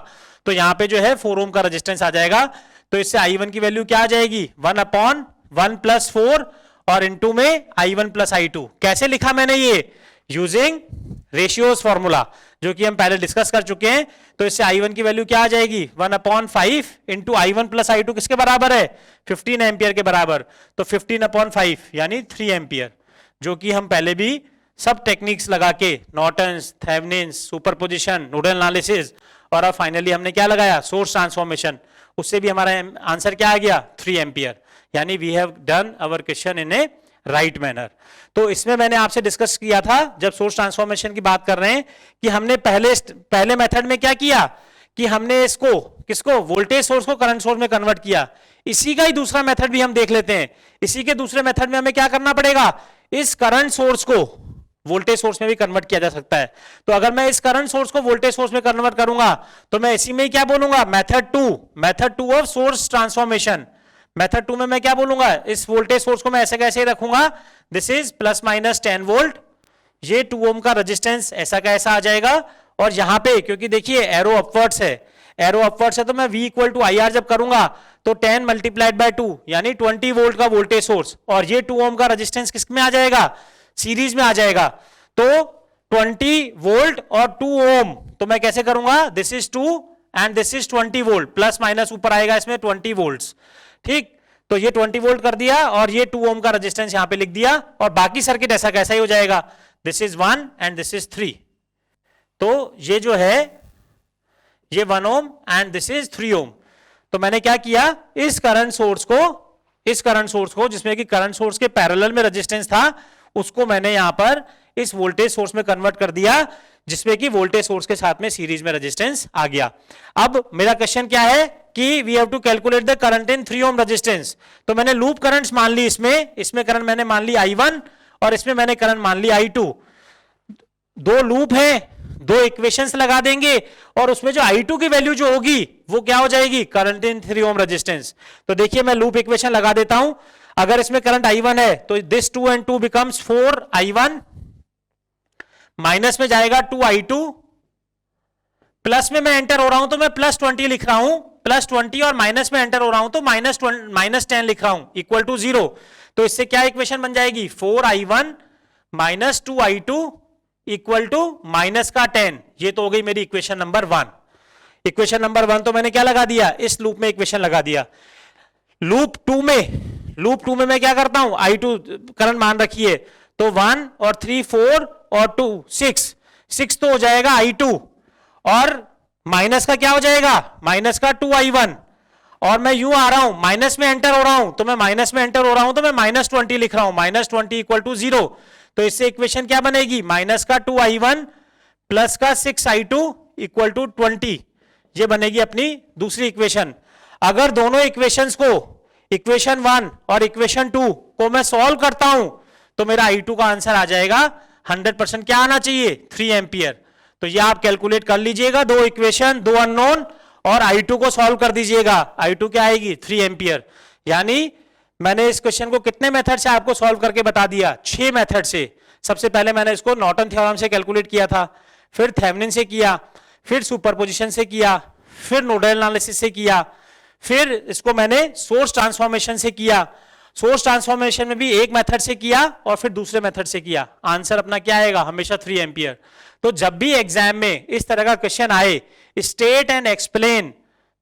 तो यहां पे जो है 4 ओम का रेजिस्टेंस आ जाएगा. तो इससे I1 की वैल्यू क्या आ जाएगी, 1/1 + 4 और इनटू में I1 + I2. कैसे लिखा मैंने ये, यूजिंग रेशियोज फॉर्मूला जो कि हम पहले डिस्कस कर चुके हैं. तो इससे I1 की वैल्यू क्या आ जाएगी, 1/5 इंटू I1 + I2 किसके बराबर है, 15 एम्पियर के बराबर. तो 15/5 यानी 3 एम्पियर, जो कि हम पहले भी सब टेक्निक्स लगा के, Norton's, Thevenin's, superposition, nodal analysis, और अब फाइनली हमने क्या लगाया, सोर्स ट्रांसफॉर्मेशन, उससे भी हमारा आंसर क्या आ गया, 3 एम्पियर. यानी we have done our question in a right manner. तो इसमें मैंने आपसे डिस्कस किया था जब सोर्स ट्रांसफॉर्मेशन की बात कर रहे हैं कि हमने पहले मेथड में क्या किया कि हमने इसको किसको, वोल्टेज सोर्स को करंट सोर्स में कन्वर्ट किया. इसी का ही दूसरा मेथड भी हम देख लेते हैं. इसी के दूसरे मेथड में हमें क्या करना पड़ेगा, इस करंट सोर्स को वोल्टेज सोर्स में भी कन्वर्ट किया जा सकता है. तो अगर मैं इस करंट सोर्स को वोल्टेज सोर्स में कन्वर्ट करूंगा तो मैं इसी में ही क्या बोलूंगा, method 2 of source transformation. Method 2 में मैं क्या बोलूंगा, इस वोल्टेज सोर्स को मैं ऐसे कैसे ही रखूंगा, दिस इज ±10 वोल्ट. ये 2 ओम का रेजिस्टेंस ऐसा का ऐसा आ जाएगा. और यहां पे क्योंकि देखिए एरो अपवर्ड्स है, तो मैं V = IR जब करूंगा तो 10 × 2 यानी 20 वोल्ट का वोल्टेज सोर्स, और ये 2 ओम का रेजिस्टेंस किस में आ जाएगा, सीरीज में आ जाएगा. तो 20 वोल्ट और 2 ओम, तो मैं कैसे करूंगा, this is 2 and this is 20 volt, plus minus ऊपर आएगा इसमें 20 वोल्ट. ठीक, तो ये 20 वोल्ट कर दिया और ये 2 ओम का रेजिस्टेंस यहां पे लिख दिया, और बाकी सर्किट ऐसा कैसा ही हो जाएगा, this is 1 and this is 3. तो ये जो है ये 1 ओम एंड दिस इज 3 ओम. तो मैंने क्या किया, इस करंट सोर्स को जिसमें कि करंट सोर्स के पैरेलल में रेजिस्टेंस था, उसको मैंने यहां पर इस वोल्टेज सोर्स में कन्वर्ट कर दिया, जिसमें कि वोल्टेज सोर्स के साथ में सीरीज में रेजिस्टेंस आ गया। अब मेरा क्वेश्चन क्या है कि we have to calculate the current in 3 ohm resistance. तो मैंने लूप करंट्स मान ली, इसमें करंट मैंने मान ली I1 और इसमें मैंने करंट मान ली I2। दो लूप है, दो इक्वेशंस लगा देंगे और उसमें जो I2 की वैल्यू जो होगी वो क्या हो जाएगी, करंट इन 3 ओम रेजिस्टेंस। तो देखिए मैं लूप इक्वेशन लगा देता हूं। अगर इसमें करंट I1 है तो this 2 and 2 becomes 4I1, minus में जाएगा 2I2, प्लस में मैं एंटर हो रहा हूं तो मैं +20 लिख रहा हूं, +20, और माइनस में एंटर हो रहा हूं तो -10 लिख रहा हूं, इक्वल टू 0। तो इससे क्या इक्वेशन बन जाएगी, 4I1 minus 2I2 equal to minus का 10। ये तो हो गई मेरी इक्वेशन नंबर 1। इक्वेशन नंबर 1 तो मैंने क्या लगा दिया, इस लूप में इक्वेशन लगा दिया। लूप 2 में मैं क्या करता हूं, I2 करंट मान रखिए, तो 1 और 3 4 और 2 6 तो हो जाएगा I2, और माइनस का क्या हो जाएगा, माइनस का 2I1, और मैं यूं आ रहा हूं, माइनस में एंटर हो रहा हूं तो मैं -20 लिख रहा हूं, -20 इक्वल टू 0। तो इससे इक्वेशन क्या बनेगी, माइनस का 2I1 प्लस का 6I2 इक्वल टू 20। ये बनेगी अपनी दूसरी इक्वेशन। अगर दोनों इक्वेशंस को, इक्वेशन 1 और इक्वेशन 2 को मैं सॉल्व करता हूं तो मेरा I2 का आंसर आ जाएगा 100%। क्या आना चाहिए, 3 एम्पियर। तो ये आप कैलकुलेट कर लीजिएगा, दो इक्वेशन, दो अननोन, और I2 को सॉल्व कर दीजिएगा। I2 क्या आएगी, 3 एम्पियर। यानी मैंने इस क्वेश्चन को कितने मेथड से आपको सॉल्व करके बता दिया, 6 मेथड से। सबसे पहले मैंने इसको नॉर्टन थ्योरम से कैलकुलेट किया था, फिर थेवेनिन से किया, फिर सुपरपोजिशन से किया, फिर नोडल एनालिसिस से किया, फिर इसको मैंने सोर्स ट्रांसफॉर्मेशन से किया। सोर्स ट्रांसफॉर्मेशन में भी एक मेथड से किया और फिर दूसरे मेथड से किया। आंसर अपना क्या आएगा, हमेशा 3 एम्पियर। तो जब भी एग्जाम में इस तरह का क्वेश्चन आए, state and explain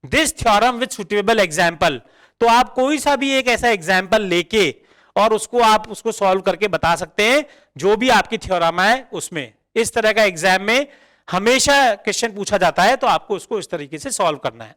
this theorem with suitable example, तो आप कोई सा भी एक ऐसा एग्जाम्पल लेके और उसको सॉल्व करके बता सकते हैं, जो भी आपकी थ्योरम है उसमें। इस तरह का एग्जाम में हमेशा क्वेश्चन पूछा जाता है, तो आपको उसको इस तरीके से सॉल्व करना है।